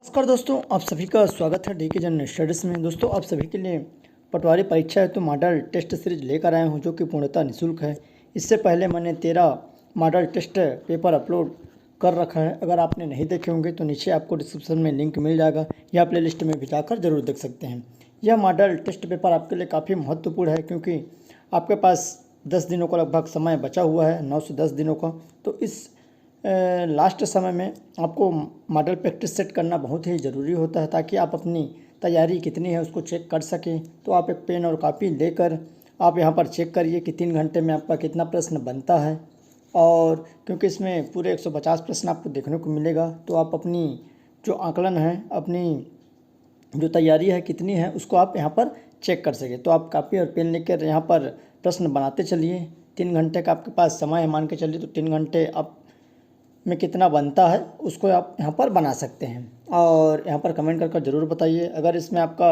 नमस्कार दोस्तों, आप सभी का स्वागत है डीके जन स्टडीज़ में। दोस्तों, आप सभी के लिए पटवारी परीक्षा है तो मॉडल टेस्ट सीरीज लेकर आए हूँ जो कि पूर्णतः निःशुल्क है। इससे पहले मैंने 13 मॉडल टेस्ट पेपर अपलोड कर रखा है। अगर आपने नहीं देखे होंगे तो नीचे आपको डिस्क्रिप्शन में लिंक मिल जाएगा या प्ले लिस्ट में भी जाकर जरूर देख सकते हैं। यह मॉडल टेस्ट पेपर आपके लिए काफ़ी महत्वपूर्ण है क्योंकि आपके पास 10 दिनों का लगभग समय बचा हुआ है, 9 से 10 दिनों का। तो इस लास्ट समय में आपको मॉडल प्रैक्टिस सेट करना बहुत ही ज़रूरी होता है ताकि आप अपनी तैयारी कितनी है उसको चेक कर सकें। तो आप एक पेन और कॉपी लेकर आप यहाँ पर चेक करिए कि 3 घंटे में आपका कितना प्रश्न बनता है। और क्योंकि इसमें पूरे 150 प्रश्न आपको देखने को मिलेगा तो आप अपनी जो आकलन है, अपनी जो तैयारी है कितनी है उसको आप यहाँ पर चेक कर सकें। तो आप कॉपी और पेन लेकर यहाँ पर प्रश्न बनाते चलिए। 3 घंटे का आपके पास समय है, मान के चलिए, तो 3 घंटे आप में कितना बनता है उसको आप यहाँ पर बना सकते हैं। और यहाँ पर कमेंट करके ज़रूर बताइए। अगर इसमें आपका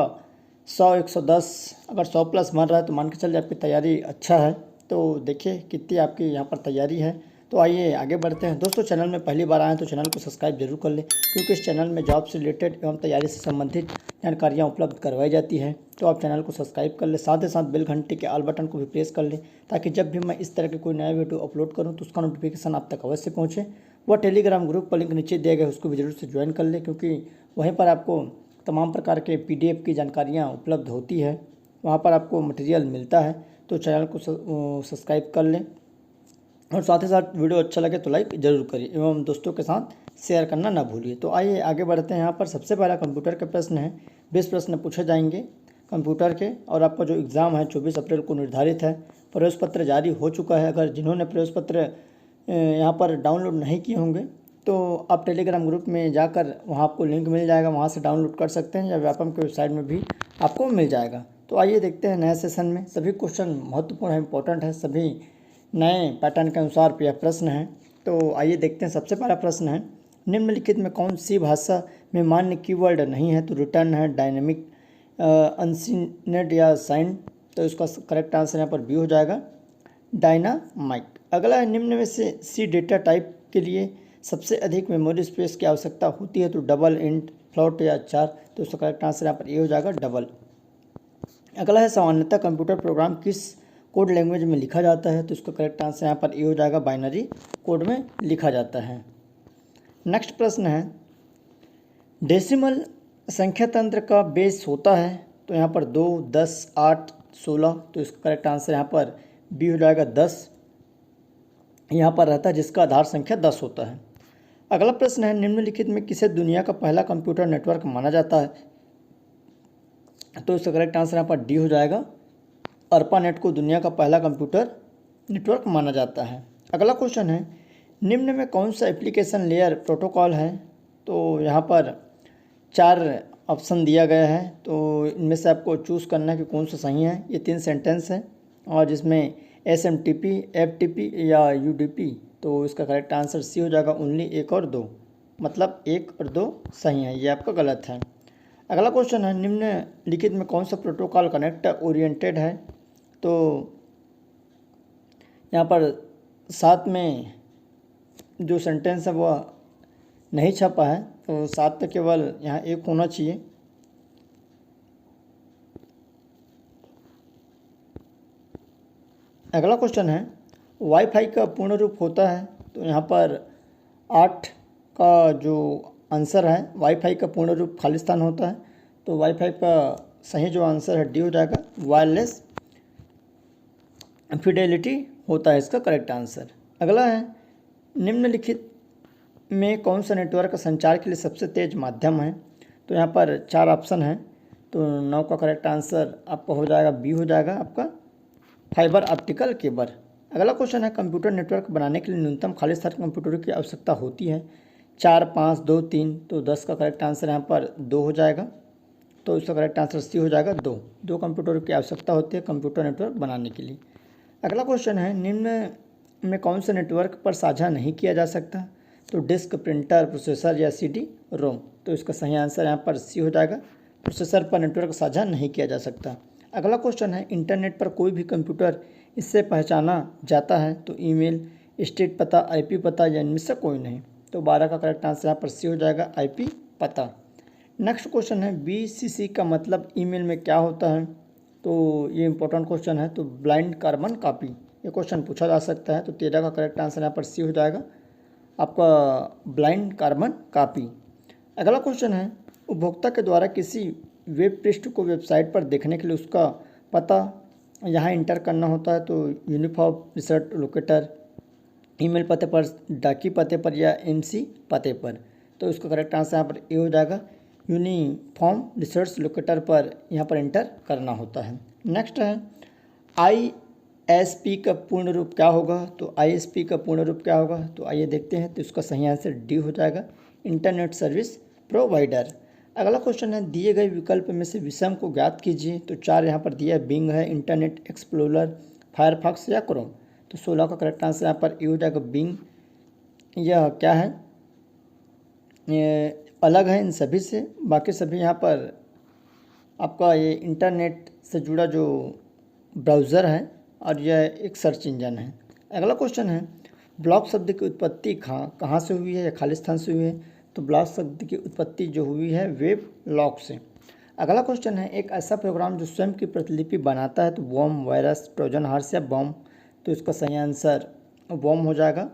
100 110 अगर 100 प्लस बन रहा है तो मान के चलिए आपकी तैयारी अच्छा है। तो देखिए कितनी आपकी यहाँ पर तैयारी है। तो आइए आगे बढ़ते हैं। दोस्तों, चैनल में पहली बार आए तो चैनल को सब्सक्राइब जरूर कर लें क्योंकि इस चैनल में जॉब से रिलेटेड एवं तैयारी से संबंधित जानकारियाँ उपलब्ध करवाई जाती हैं। तो आप चैनल को सब्सक्राइब कर लें, साथ ही साथ बेल घंटे के ऑल बटन को भी प्रेस कर लें ताकि जब भी मैं इस तरह के कोई नया वीडियो अपलोड करूँ तो उसका नोटिफिकेशन आप तक अवश्य पहुँचे। वह टेलीग्राम ग्रुप का लिंक नीचे दिया गया है, उसको भी जरूर से ज्वाइन कर लें क्योंकि वहीं पर आपको तमाम प्रकार के PDF की जानकारियाँ उपलब्ध होती है, वहाँ पर आपको मटेरियल मिलता है। तो चैनल को सब्सक्राइब कर लें और साथ ही साथ वीडियो अच्छा लगे तो लाइक ज़रूर करिए एवं दोस्तों के साथ शेयर करना ना भूलिए। तो आइए आगे बढ़ते हैं। यहाँ पर सबसे पहला कंप्यूटर के प्रश्न है। 20 प्रश्न पूछे जाएंगे कंप्यूटर के और आपका जो एग्ज़ाम है 24 अप्रैल को निर्धारित है। प्रवेश पत्र जारी हो चुका है। अगर जिन्होंने प्रवेश पत्र यहाँ पर डाउनलोड नहीं किए होंगे तो आप टेलीग्राम ग्रुप में जाकर वहाँ आपको लिंक मिल जाएगा, वहाँ से डाउनलोड कर सकते हैं या व्यापम की वेबसाइट में भी आपको मिल जाएगा। तो आइए देखते हैं नए सेशन में। सभी क्वेश्चन महत्वपूर्ण है, इंपॉर्टेंट है, सभी नए पैटर्न के अनुसार यह प्रश्न है। तो आइए देखते हैं। सबसे पहला प्रश्न है, निम्नलिखित में कौन सी भाषा में मान्य कीवर्ड नहीं है? तो रिटर्न है, डायनेमिक, अनसीनेट या साइन। तो इसका करेक्ट आंसर यहाँ पर बी हो जाएगा, डायनामाइट। अगला है, निम्न में से सी डेटा टाइप के लिए सबसे अधिक मेमोरी स्पेस की आवश्यकता होती है? तो डबल, इंट, फ्लोट या 4। तो इसका करेक्ट आंसर यहाँ पर ए हो जाएगा, डबल। अगला है, सामान्यतः कंप्यूटर प्रोग्राम किस कोड लैंग्वेज में लिखा जाता है? तो इसका करेक्ट आंसर यहाँ पर ए हो जाएगा, बाइनरी कोड में लिखा जाता है। नेक्स्ट प्रश्न है, डेसिमल संख्या तंत्र का बेस होता है? तो यहाँ पर 2, 10, 8, 16। तो इसका करेक्ट आंसर यहाँ पर बी हो जाएगा, 10 यहाँ पर रहता है जिसका आधार संख्या 10 होता है। अगला प्रश्न है, निम्नलिखित में किसे दुनिया का पहला कंप्यूटर नेटवर्क माना जाता है? तो इसका करेक्ट आंसर यहाँ पर डी हो जाएगा, अर्पानेट को दुनिया का पहला कंप्यूटर नेटवर्क माना जाता है। अगला क्वेश्चन है, निम्न में कौन सा एप्लीकेशन लेयर प्रोटोकॉल है? तो यहाँ पर 4 ऑप्शन दिया गया है, तो इनमें से आपको चूज़ करना है कि कौन सा सही है। ये 3 सेंटेंस है और जिसमें SMTP, FTP या UDP। तो इसका करेक्ट आंसर सी हो जाएगा, ओनली 1 और 2, मतलब 1 और 2 सही है, ये आपका गलत है। अगला क्वेश्चन है, निम्नलिखित में कौन सा प्रोटोकॉल कनेक्ट ओरिएंटेड है? तो यहाँ पर साथ में जो सेंटेंस है वह नहीं छपा है, तो साथ में केवल यहाँ 1 होना चाहिए। अगला क्वेश्चन है, वाईफाई का पूर्ण रूप होता है? तो यहाँ पर 8 का जो आंसर है, वाईफाई का पूर्ण रूप खालिस्तान होता है। तो वाईफाई का सही जो आंसर है डी हो जाएगा, वायरलेस फिडेलिटी होता है इसका करेक्ट आंसर। अगला है, निम्नलिखित में कौन सा नेटवर्क संचार के लिए सबसे तेज माध्यम है? तो यहाँ पर 4 ऑप्शन है, तो 9 का करेक्ट आंसर आपका हो जाएगा, बी हो जाएगा आपका, फाइबर ऑप्टिकल केबल। अगला क्वेश्चन है, कंप्यूटर नेटवर्क बनाने के लिए न्यूनतम खाली स्थान कंप्यूटरों की आवश्यकता होती है? 4, 5, 2, 3। तो 10 का करेक्ट आंसर यहाँ पर 2 हो जाएगा, तो इसका करेक्ट आंसर सी हो जाएगा, 2 कंप्यूटरों की आवश्यकता होती है कंप्यूटर नेटवर्क बनाने के लिए। अगला क्वेश्चन है, निम्न में कौन से नेटवर्क पर साझा नहीं किया जा सकता? तो डिस्क, प्रिंटर, प्रोसेसर या CD-ROM। तो इसका सही आंसर यहाँ पर सी हो जाएगा, प्रोसेसर पर नेटवर्क साझा नहीं किया जा सकता। अगला क्वेश्चन है, इंटरनेट पर कोई भी कंप्यूटर इससे पहचाना जाता है? तो ईमेल, स्टेट पता, IP पता या इनमें से कोई नहीं। तो 12 का करेक्ट आंसर यहाँ पर सी हो जाएगा, IP पता। नेक्स्ट क्वेश्चन है BCC का मतलब ईमेल में क्या होता है, तो ये इंपॉर्टेंट क्वेश्चन है। तो ब्लाइंड कार्बन कॉपी, ये क्वेश्चन पूछा जा सकता है। तो 13 का करेक्ट आंसर यहाँ पर सी हो जाएगा आपका, ब्लाइंड कार्बन कॉपी। अगला क्वेश्चन है उपभोक्ता के द्वारा किसी वेब पृष्ठ को वेबसाइट पर देखने के लिए उसका पता यहाँ इंटर करना होता है। तो यूनिफॉर्म रिसर्च लोकेटर, ईमेल पते पर, डाकी पते पर या MC पते पर। तो इसका करेक्ट आंसर यहाँ पर ए हो जाएगा, यूनिफॉर्म रिसर्च लोकेटर पर यहाँ पर इंटर करना होता है। नेक्स्ट है ISP का पूर्ण रूप क्या होगा, तो ISP का पूर्ण रूप क्या होगा, तो आइए देखते हैं। तो इसका सही आंसर डी हो जाएगा, इंटरनेट सर्विस प्रोवाइडर। अगला क्वेश्चन है दिए गए विकल्प में से विषम को ज्ञात कीजिए। तो 4 यहाँ पर दिया है, बिंग है, इंटरनेट एक्सप्लोरर, फायरफॉक्स या क्रोम। तो 16 का करेक्ट आंसर यहाँ पर ए हो जाएगा, बिंग। यह क्या है, ये अलग है इन सभी से, बाकी सभी यहाँ पर आपका ये इंटरनेट से जुड़ा जो ब्राउज़र है और यह एक सर्च इंजन है। अगला क्वेश्चन है ब्लॉग शब्द की उत्पत्ति कहाँ से हुई है या खालिस्तान से हुई है। तो ब्लॉग शब्द की उत्पत्ति जो हुई है वेब लॉग से। अगला क्वेश्चन है एक ऐसा प्रोग्राम जो स्वयं की प्रतिलिपि बनाता है। तो वॉर्म, वायरस, ट्रोजन हॉर्स या बॉम्ब। तो इसका सही आंसर वॉर्म हो जाएगा।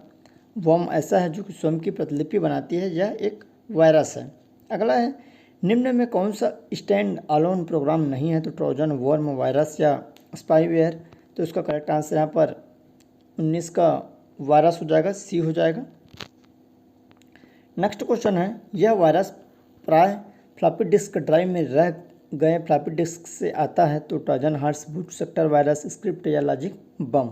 वॉर्म ऐसा है जो कि स्वयं की प्रतिलिपि बनाती है, यह एक वायरस है। अगला है निम्न में कौन सा स्टैंड अलोन प्रोग्राम नहीं है। तो ट्रोजन, वॉर्म, वायरस या स्पाईवेयर। तो इसका करेक्ट आंसर यहाँ पर 19 का वायरस हो जाएगा, सी हो जाएगा। नेक्स्ट क्वेश्चन है यह वायरस प्राय फ्लॉपी डिस्क ड्राइव में रह गए फ्लॉपी डिस्क से आता है। तो Trojan horse, boot sector virus, script या लॉजिक बम।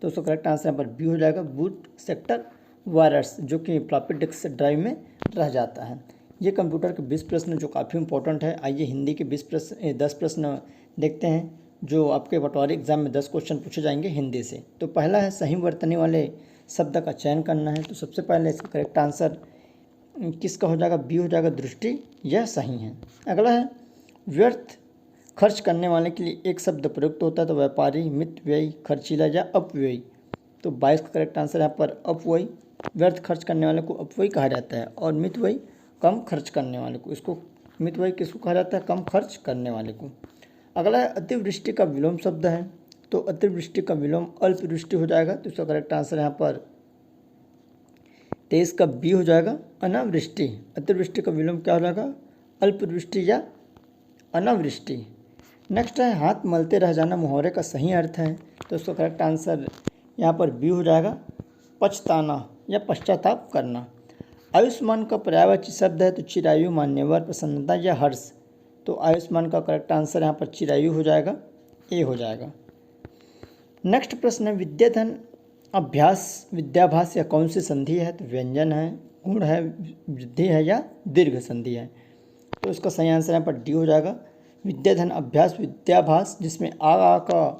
तो उसका करेक्ट आंसर यहाँ पर बी हो जाएगा, बूट सेक्टर वायरस, जो कि फ्लॉपी डिस्क ड्राइव में रह जाता है। ये कंप्यूटर के 20 प्रश्न जो काफ़ी इंपॉर्टेंट है। आइए हिंदी के 10 प्रश्न देखते हैं, जो आपके पटवारी एग्जाम में 10 क्वेश्चन पूछे जाएंगे हिंदी से। तो पहला है सही वर्तनी वाले शब्द का चयन करना है। तो सबसे पहले इसका करेक्ट आंसर किसका हो जाएगा, बी हो जाएगा, दृष्टि, यह सही है। अगला है व्यर्थ खर्च करने वाले के लिए एक शब्द प्रयुक्त होता है। तो व्यापारी, मितव्ययी, खर्चीला या अपव्ययी। तो 22 का करेक्ट आंसर यहाँ पर अपव्ययी। व्यर्थ खर्च करने वाले को अपव्ययी कहा जाता है और मितव्ययी कम खर्च करने वाले को, इसको मितव्ययी किसको कहा जाता है, कम खर्च करने वाले को। अगला है अतिवृष्टि का विलोम शब्द है। तो अतिवृष्टि का विलोम अल्पवृष्टि हो जाएगा। तो इसका करेक्ट आंसर यहाँ पर 23 का बी हो जाएगा, अनावृष्टि। अतिवृष्टि का विलोम क्या हो जाएगा, अल्पवृष्टि या अनावृष्टि। नेक्स्ट है हाथ मलते रह जाना मुहावरे का सही अर्थ है। तो इसका करेक्ट आंसर यहाँ पर बी हो जाएगा, पछताना या पश्चाताप करना। आयुष्मान का पर्यायवाची शब्द है। तो चिरायु, मान्यवर, प्रसन्नता या हर्ष। तो आयुष्मान का करेक्ट आंसर यहाँ पर चिरायु हो जाएगा, ए हो जाएगा। नेक्स्ट प्रश्न है विद्याधन अभ्यास विद्याभास या कौन सी संधि है। तो व्यंजन है, गुण है, वृद्धि है या दीर्घ संधि है। तो इसका सही आंसर यहाँ पर डी हो जाएगा, विद्याधन अभ्यास विद्याभास, जिसमें आ का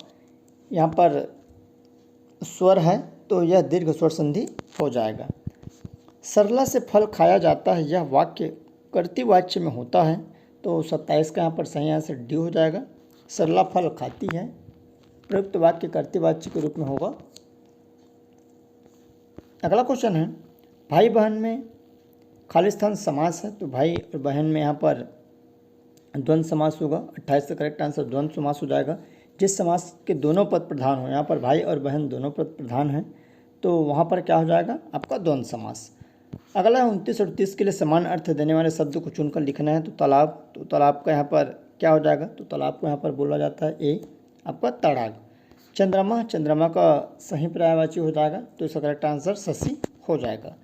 यहाँ पर स्वर है। तो यह दीर्घ स्वर संधि हो जाएगा। सरला से फल खाया जाता है, यह वाक्य कर्तृवाच्य में होता है। तो 27 का यहाँ पर सही आंसर डी हो जाएगा, सरला फल खाती है, प्रयुक्त वाक्य कर्तृवाच्य के रूप में होगा। अगला क्वेश्चन है भाई बहन में खालिस्तान समास है। तो भाई और बहन में यहाँ पर द्वंद्व समास होगा। 28 का करेक्ट आंसर द्वंद्व समास हो जाएगा। जिस समास के दोनों पद प्रधान हो, यहाँ पर भाई और बहन दोनों पद प्रधान हैं, तो वहाँ पर क्या हो जाएगा आपका द्वंद्व समास। अगला है 29 और 30 के लिए समान अर्थ देने वाले शब्द को चुनकर लिखना है। तो तालाब, तो तालाब का यहाँ पर क्या हो जाएगा, तो तालाब को यहाँ पर बोला जाता है ए आपका तड़ाग। चंद्रमा, चंद्रमा का सही पर्यायवाची हो जाएगा। तो इसका करेक्ट आंसर शशि हो जाएगा।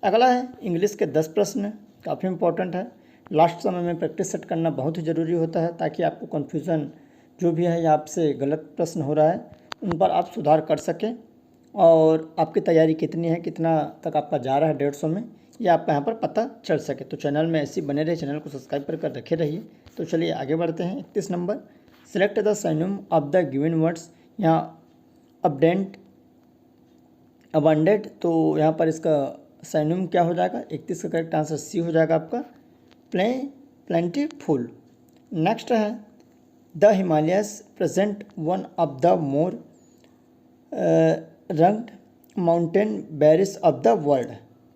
अगला है इंग्लिश के 10 प्रश्न, काफ़ी इंपॉर्टेंट है। लास्ट समय में प्रैक्टिस सेट करना बहुत ही ज़रूरी होता है, ताकि आपको कन्फ्यूज़न जो भी है या आपसे गलत प्रश्न हो रहा है उन पर आप सुधार कर सकें, और आपकी तैयारी कितनी है, कितना तक आपका जा रहा है 150 में, ये आपका यहाँ पर पता चल सके। तो चैनल में ऐसे बने रहे, चैनल को सब्सक्राइब कर रखे रहिए। तो चलिए आगे बढ़ते हैं। 31 number, select the synonym of the given words. यहाँ अबडेंट, अबंडेंट, तो यहाँ पर इसका सिनोनिम क्या हो जाएगा, 31 का करेक्ट आंसर सी हो जाएगा आपका, प्लेंटीफुल। नेक्स्ट है the Himalayas present one of the more rugged mountain barriers of the world.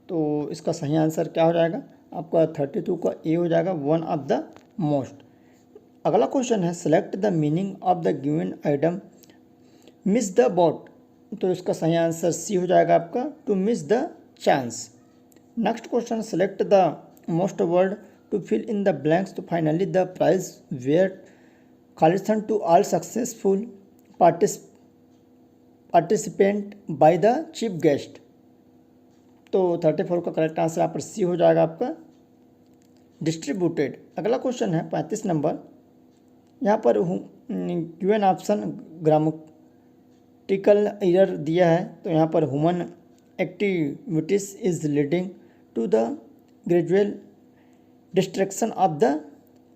तो इसका सही आंसर क्या हो जाएगा, आपका 32 का ए हो जाएगा, वन ऑफ द मोस्ट। अगला क्वेश्चन है select the meaning of the given item miss the boat, तो इसका सही आंसर सी हो जाएगा आपका, to miss the chance. Next question select the most word to fill in the blanks to finally the prize where Khalistan to all successful participant by the chief guest, तो 34 का correct answer यहाँ पर सी हो जाएगा आपका, डिस्ट्रीब्यूटेड। अगला question है 35 नंबर, यहाँ पर गिवन ऑप्शन ग्रामेटिकल एरर दिया है, तो यहाँ पर human activities is leading to the gradual destruction of the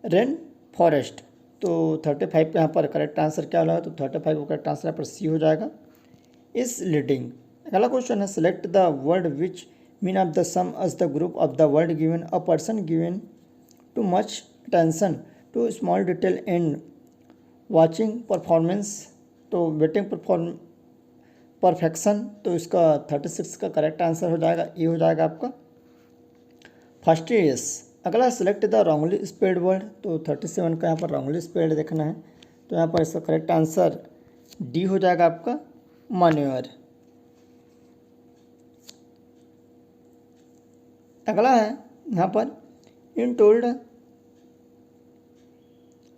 rain forest, तो 35 का यहाँ पर करेक्ट आंसर क्या होगा, तो 35 का करेक्ट आंसर यहाँ पर सी हो जाएगा, इज लीडिंग। अगला क्वेश्चन है select the word which mean of the same as the group of the word given a person given too much attention to small detail and watching performance, तो waiting perfection, तो इसका 36 का correct answer हो जाएगा, ये हो जाएगा आपका फास्टियस। अगला select the wrongly spelled word, तो 37 का यहाँ पर रॉन्गली स्पेल्ड देखना है, तो यहाँ पर इसका करेक्ट आंसर डी हो जाएगा आपका, मैन्योर। अगला है यहाँ पर इन टोल्ड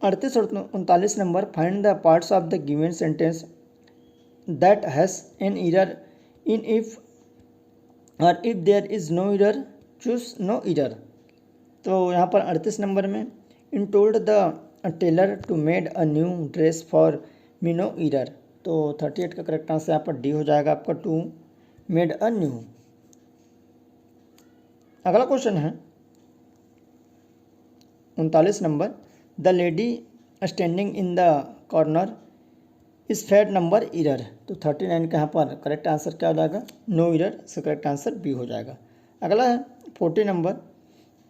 38 और 39 नंबर, find the parts of the given sentence that has an error in if और if there is no error choose no error, तो यहाँ पर 38 नंबर में in told the tailor to made a new dress for me no error, तो 38 का correct answer यहाँ पर डी हो जाएगा आपका, टू मेड अ न्यू। अगला क्वेश्चन है 39 number, the lady standing in the corner इस फेड नंबर एरर, तो 39 का यहाँ पर करेक्ट आंसर क्या हो जाएगा, नो एरर, इसका करेक्ट आंसर बी हो जाएगा। अगला है 40 नंबर,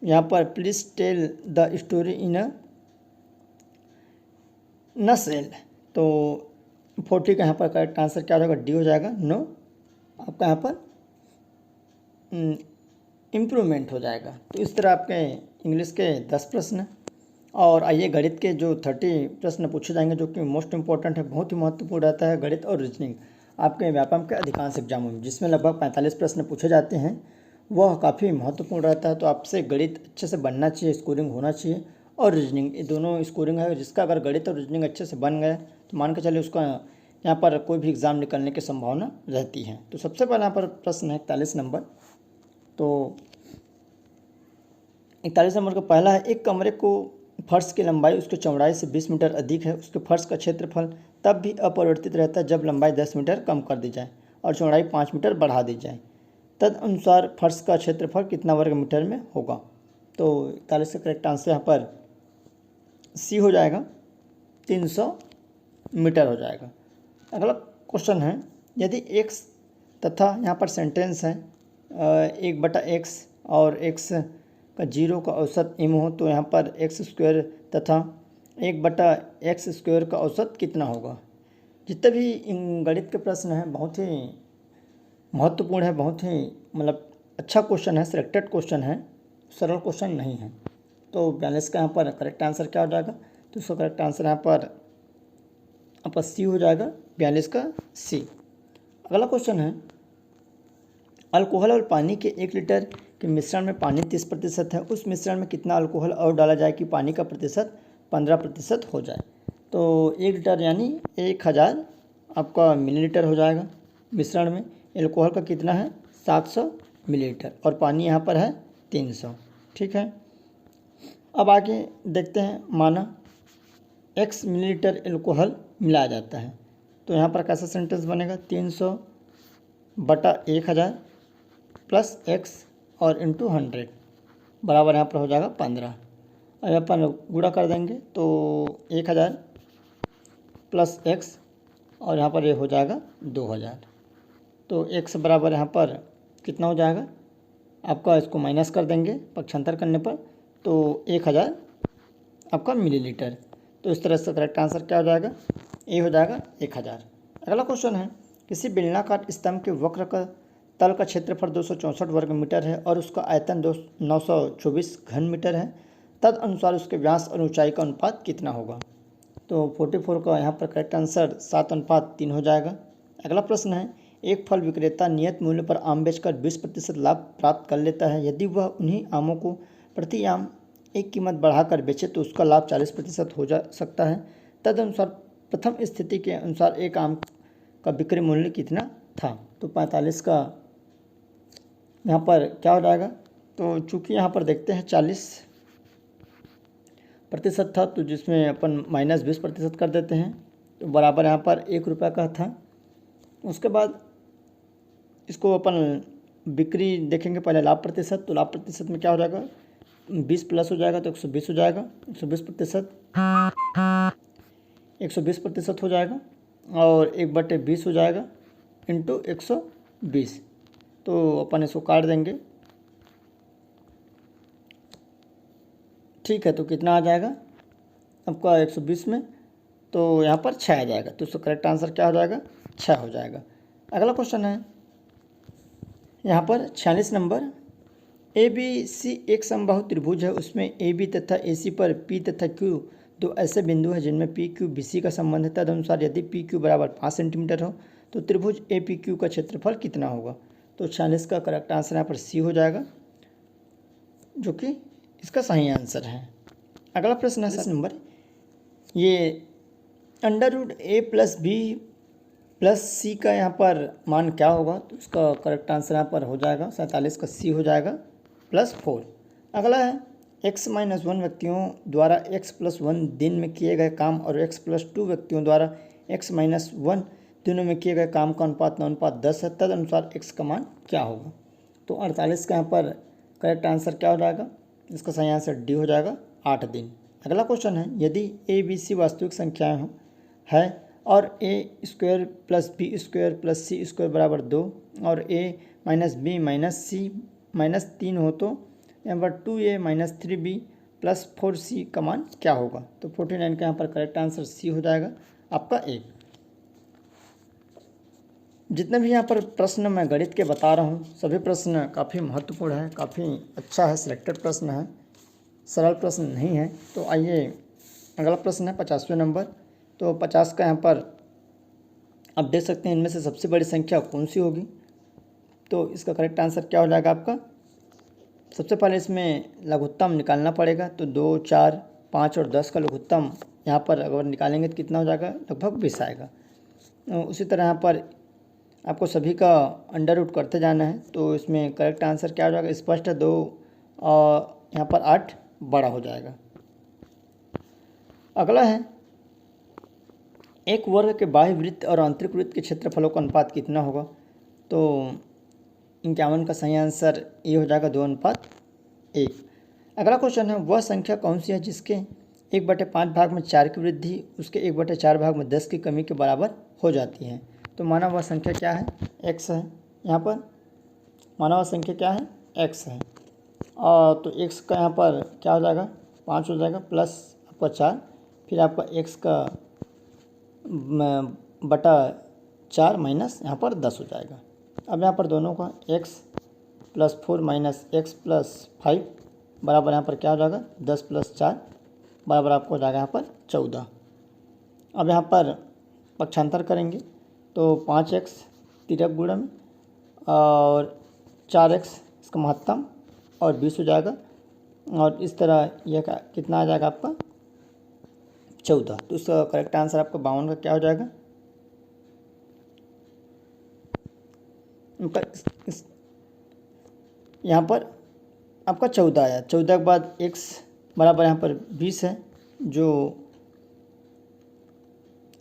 यहाँ पर please tell the story in a nutshell, तो 40 का यहाँ पर करेक्ट आंसर क्या हो जाएगा, डी हो जाएगा, नो, आपका यहाँ पर इम्प्रूवमेंट हो जाएगा। तो इस तरह आपके इंग्लिश के 10 प्रश्न, और आइए गणित के जो 30 प्रश्न पूछे जाएंगे, जो कि मोस्ट इंपॉर्टेंट है, बहुत ही महत्वपूर्ण रहता है गणित और रीजनिंग आपके व्यापम के अधिकांश एग्जामों में, जिसमें लगभग 45 प्रश्न पूछे जाते हैं, वह काफ़ी महत्वपूर्ण रहता है। तो आपसे गणित अच्छे से बनना चाहिए, स्कोरिंग होना चाहिए, और रीजनिंग, ये दोनों स्कोरिंग है, जिसका अगर गणित और रीजनिंग अच्छे से बन गया तो मान के चलिए उसका यहाँ पर कोई भी एग्ज़ाम निकलने की संभावना रहती है। तो सबसे पहले यहाँ पर प्रश्न है 41 नंबर, तो 41 नंबर का पहला है, एक कमरे को फर्श की लंबाई उसकी चौड़ाई से 20 मीटर अधिक है, उसके फर्श का क्षेत्रफल तब भी अपरिवर्तित रहता है जब लंबाई 10 मीटर कम कर दी जाए और चौड़ाई 5 मीटर बढ़ा दी जाए, तदनुसार फर्श का क्षेत्रफल कितना वर्ग मीटर में होगा, तो 41 का करेक्ट आंसर यहाँ पर सी हो जाएगा, 300 मीटर हो जाएगा। अगला क्वेश्चन है, यदि x तथा यहाँ पर सेंटेंस है 1/x और x का 0 का औसत m हो, तो यहाँ पर x² तथा 1/x² का औसत कितना होगा। जितने भी गणित के प्रश्न हैं बहुत ही महत्वपूर्ण है, बहुत ही मतलब अच्छा क्वेश्चन है, सिलेक्टेड क्वेश्चन है, सरल क्वेश्चन नहीं है। तो 42 का यहाँ पर करेक्ट आंसर क्या हो जाएगा, तो उसका करेक्ट आंसर यहाँ पर सी हो जाएगा, 42 का सी। अगला क्वेश्चन है, अल्कोहल और पानी के 1 लीटर के मिश्रण में पानी 30% है, उस मिश्रण में कितना अल्कोहल और डाला जाए कि पानी का प्रतिशत 15% हो जाए। तो 1 लीटर यानी 1000 आपका मिलीलीटर हो जाएगा मिश्रण में, अल्कोहल का कितना है 700 मिलीलीटर और पानी यहाँ पर है 300, ठीक है। अब आगे देखते हैं, माना x मिलीलीटर अल्कोहल मिलाया जाता है, तो यहाँ पर कैसा सेंटेंस बनेगा, 300/1000 प्लस x और इंटू 100 बराबर यहाँ पर हो जाएगा 15। अब अपन गुणा कर देंगे तो 1000 प्लस x और यहाँ पर ये हो जाएगा 2000, तो x बराबर यहाँ पर कितना हो जाएगा आपका, इसको माइनस कर देंगे पक्षांतर करने पर, तो 1000 आपका मिलीलीटर। तो इस तरह से करेक्ट आंसर क्या हो जाएगा, ए हो जाएगा 1000। अगला क्वेश्चन है, किसी बेलनाकार स्तंभ के वक्र का तल का क्षेत्रफल 264 वर्ग मीटर है और उसका आयतन 924 घन मीटर है, तद अनुसार उसके व्यास और ऊंचाई का अनुपात कितना होगा। तो 44 का यहाँ पर करेक्ट आंसर 7:3 हो जाएगा। अगला प्रश्न है, एक फल विक्रेता नियत मूल्य पर आम बेचकर 20% लाभ प्राप्त कर लेता है। यदि वह उन्हीं आमों को प्रति आम एक कीमत बढ़ाकर बेचे तो उसका लाभ 40% हो जा सकता है। तदनुसार प्रथम स्थिति के अनुसार एक आम का बिक्री मूल्य कितना था। तो 45 का यहाँ पर क्या हो जाएगा। तो चूँकि यहाँ पर देखते हैं 40% था, तो जिसमें अपन -20% कर देते हैं, तो बराबर यहाँ पर 1 रुपये का था। उसके बाद इसको अपन बिक्री देखेंगे, पहले लाभ प्रतिशत। तो लाभ प्रतिशत में क्या हो जाएगा, 20 प्लस हो जाएगा तो 120 हो जाएगा। 120% हो जाएगा और 1/20 हो जाएगा इंटू 120। तो अपन इसको काट देंगे, ठीक है। तो कितना आ जाएगा आपका 120 में, तो यहाँ पर 6 आ जाएगा। तो इसका करेक्ट आंसर क्या हो जाएगा, 6 हो जाएगा। अगला क्वेश्चन है यहाँ पर 46 नंबर। ABC एक समबाहु त्रिभुज है, उसमें AB तथा AC पर P तथा Q दो ऐसे बिंदु हैं जिनमें PQ BC का संबंध है। तदनुसार यदि PQ बराबर 5 सेंटीमीटर हो तो त्रिभुज APQ का क्षेत्रफल कितना होगा। तो 46 का करेक्ट आंसर यहाँ पर C हो जाएगा, जो कि इसका सही आंसर है। अगला प्रश्न है 7 नंबर। ये √A+B+C का यहाँ पर मान क्या होगा। तो इसका करेक्ट आंसर यहाँ पर हो जाएगा 47 का C हो जाएगा +4। अगला है x-1 व्यक्तियों द्वारा x+1 दिन में किए गए काम और x+2 व्यक्तियों द्वारा x-1 दिनों में किए गए काम का अनुपात 9:10 है। तदनुसार x का मान क्या होगा। तो 48 का यहाँ पर करेक्ट आंसर क्या हो जाएगा, इसका सही आंसर डी हो जाएगा, 8 दिन। अगला क्वेश्चन है, यदि ABC वास्तविक संख्याएं है और A² + B² + C² बराबर 2 और A - B - C - 3 हो तो यहाँ पर 2A - 3B + 4C का मान क्या होगा। तो 49 का यहाँ पर करेक्ट आंसर C हो जाएगा आपका 1। जितने भी यहाँ पर प्रश्न मैं गणित के बता रहा हूँ, सभी प्रश्न काफ़ी महत्वपूर्ण है, काफ़ी अच्छा है, सिलेक्टेड प्रश्न है, सरल प्रश्न नहीं है। तो आइए अगला प्रश्न है 50वें नंबर। तो 50 का यहाँ पर आप देख सकते हैं, इनमें से सबसे बड़ी संख्या कौन सी होगी। तो इसका करेक्ट आंसर क्या हो जाएगा आपका। सबसे पहले इसमें लघुत्तम निकालना पड़ेगा। तो 2, 4, 5 और 10 का लघुत्तम यहाँ पर अगर निकालेंगे तो कितना हो जाएगा, लगभग 20 आएगा। उसी तरह यहाँ पर आपको सभी का अंडर रूट करते जाना है। तो इसमें करेक्ट आंसर क्या हो जाएगा, स्पष्ट है 2 और यहाँ पर 8 बड़ा हो जाएगा। अगला है, एक वर्ग के बाह्य वृत्त और आंतरिक वृत्त के क्षेत्रफलों का अनुपात कितना होगा। तो 51 का सही आंसर ये हो जाएगा 2:1। अगला क्वेश्चन है, वह संख्या कौन सी है जिसके 1/5 भाग में 4 की वृद्धि उसके 1/4 भाग में 10 की कमी के बराबर हो जाती है। तो माना वह संख्या क्या है, x है। यहाँ पर माना वह संख्या क्या है, x है। और तो x का यहाँ पर क्या हो जाएगा, 5 हो जाएगा प्लस आपका 4, फिर आपका x का बटा 4 माइनस यहाँ पर 10 हो जाएगा। अब यहाँ पर दोनों का x + 4 - x + 5 बराबर यहाँ पर क्या हो जाएगा, 10 + 4 बराबर आपको हो जाएगा यहाँ पर 14। अब यहाँ पर पक्षांतर करेंगे तो 5x तिर्यक गुणन और 4x इसका महत्तम और 20 हो जाएगा। और इस तरह यह कितना आ जाएगा आपका 14। तो इसका करेक्ट आंसर आपका 52 का क्या हो जाएगा, यहाँ पर आपका 14 आया। 14 के बाद x बराबर यहाँ पर 20 है, जो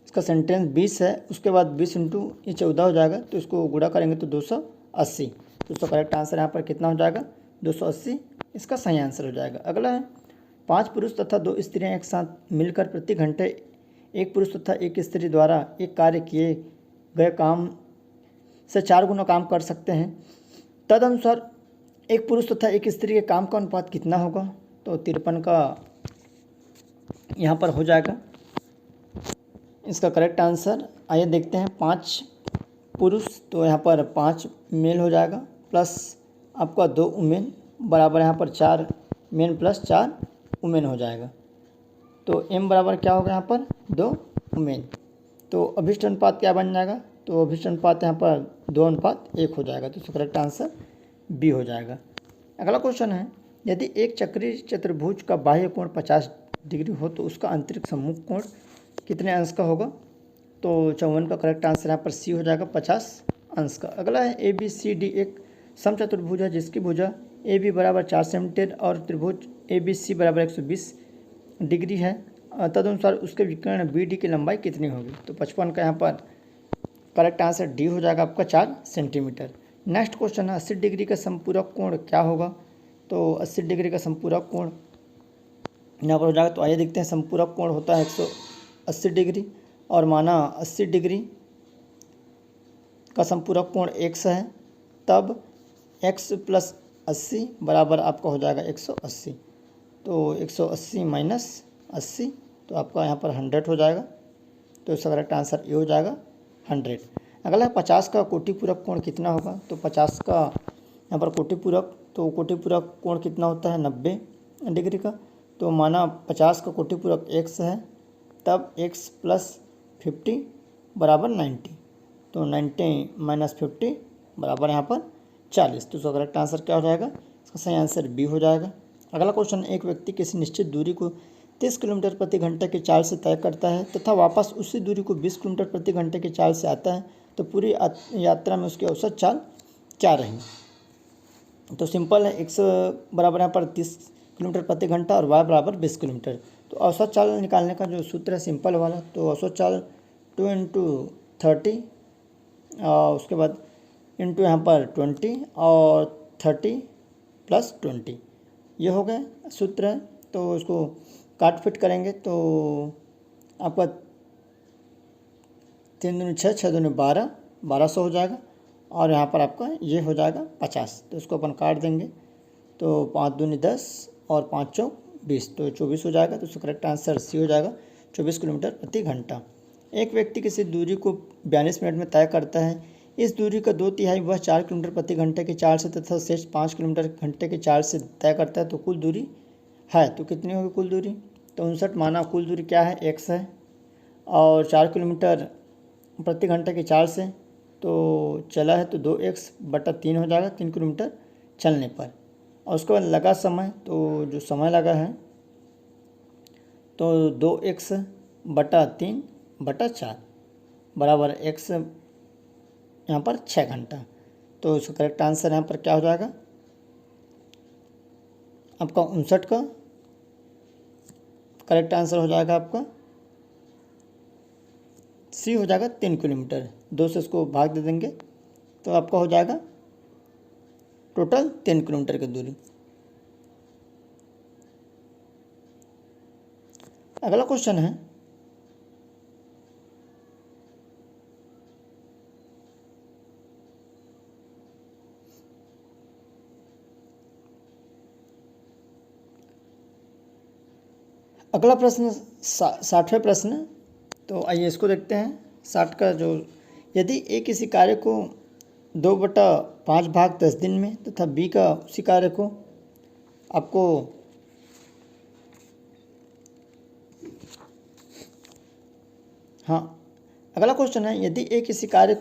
इसका सेंटेंस 20 है। उसके बाद 20 इंटू ये 14 हो जाएगा, तो इसको गुणा करेंगे तो 280। तो इसका करेक्ट आंसर यहाँ पर कितना हो जाएगा, 280 इसका सही आंसर हो जाएगा। अगला है, 5 पुरुष तथा 2 स्त्रियां एक साथ मिलकर प्रति घंटे एक पुरुष तथा एक स्त्री द्वारा एक कार्य किए गए काम से 4 गुना काम कर सकते हैं। तदनुसार एक पुरुष तथा एक स्त्री के काम का अनुपात कितना होगा। तो 53 का यहाँ पर हो जाएगा इसका करेक्ट आंसर। आइए देखते हैं, 5 पुरुष, तो यहाँ पर 5 मेल हो जाएगा प्लस आपका 2 वुमेन बराबर यहाँ पर 4 मेन प्लस 4 वुमेन हो जाएगा। तो m बराबर क्या होगा यहाँ पर 2 वुमेन। तो अभिष्ट अनुपात क्या बन जाएगा, तो अभिष्ट अनुपात यहाँ पर 2:1 हो जाएगा। तो इसका करेक्ट आंसर बी हो जाएगा। अगला क्वेश्चन है, यदि एक चक्रीय चतुर्भुज का बाह्य कोण 50 डिग्री हो तो उसका आंतरिक सम्मुख कोण कितने अंश का होगा। तो 54 का करेक्ट आंसर यहाँ पर सी हो जाएगा, 50 अंश का। अगला है ए बी सी डी एक समचतुर्भुज है जिसकी भुजा ए बी बराबर 4 सेंटीमीटर और त्रिभुज ए बी सी बराबर 120 डिग्री है। तदनुसार उसके विकर्ण बी डी की लंबाई कितनी होगी। तो 55 का यहाँ पर करेक्ट आंसर डी हो जाएगा आपका 4 सेंटीमीटर। नेक्स्ट क्वेश्चन है 80 डिग्री का संपूरक कोण क्या होगा। तो 80 डिग्री का संपूरक कोण यहाँ पर हो जाएगा। तो आइए देखते हैं, संपूरक कोण होता है 180 डिग्री और माना 80 डिग्री का संपूरक कोण x है, तब x प्लस 80 बराबर आपका हो जाएगा 180। तो 180 माइनस 80 तो आपका यहाँ पर 100 हो जाएगा। तो इसका करेक्ट आंसर ये हो जाएगा 100। अगला है 50 का कोटिपूरक कोण कितना होगा। तो 50 का यहाँ पर कोटिपूरक, तो कोटिपूरक कोण कितना होता है 90 डिग्री का। तो माना 50 का कोटिपूरक x है, तब x प्लस 50 बराबर 90। तो 90 माइनस 50 बराबर यहाँ पर 40। तो इसका करेक्ट आंसर क्या हो जाएगा, इसका सही आंसर बी हो जाएगा। अगला क्वेश्चन, एक व्यक्ति किसी निश्चित दूरी को 30 किलोमीटर प्रति घंटे की चाल से तय करता है तथा वापस उसी दूरी को 20 किलोमीटर प्रति घंटे की चाल से आता है, तो पूरी यात्रा में उसकी औसत चाल क्या रही। तो सिंपल है, x बराबर यहाँ पर 30 किलोमीटर प्रति घंटा और y बराबर 20 किलोमीटर। तो औसत चाल निकालने का जो सूत्र है सिंपल वाला, तो औसत चाल 2 × 30 और उसके बाद इंटू यहाँ पर 20 और 30 प्लस 20, ये हो गए सूत्र है। तो इसको काट फिट करेंगे तो आपका 3 दूनी 6, 6 दूनी 12, 1200 हो जाएगा और यहाँ पर आपका ये हो जाएगा 50। तो इसको अपन काट देंगे तो 5 दूनी 10 और 5 चौक 20, तो 24 हो जाएगा। तो इसका करेक्ट आंसर सी हो जाएगा, 24 किलोमीटर प्रति घंटा। एक व्यक्ति किसी दूरी को 42 मिनट में तय करता है, इस दूरी का 2/3 वह 4 किलोमीटर प्रति घंटे की चाल से तथा शेष 5 किलोमीटर घंटे की चाल से तय करता है, तो कुल दूरी है तो कितनी होगी कुल दूरी। तो 59 माना कुल दूरी क्या है x है और 4 किलोमीटर प्रति घंटे की चाल से तो चला है, तो 2x/3 हो जाएगा 3 किलोमीटर चलने पर। और उसके बाद लगा समय, तो जो समय लगा है तो 2x/3/4 बराबर x यहाँ पर 6 घंटा। तो इसका करेक्ट आंसर यहाँ पर क्या हो जाएगा, आपका 59 का करेक्ट आंसर हो जाएगा आपका सी हो जाएगा 3 किलोमीटर। 2 से इसको भाग दे देंगे तो आपका हो जाएगा टोटल 3 किलोमीटर की दूरी। अगला क्वेश्चन है, अगला प्रश्न 60वें प्रश्न। तो आइए इसको देखते हैं। 60 का जो, यदि ए किसी कार्य को 2/5 भाग 10 दिन में तथा बी का उसी कार्य को आपको अगला क्वेश्चन है, यदि ए किसी कार्य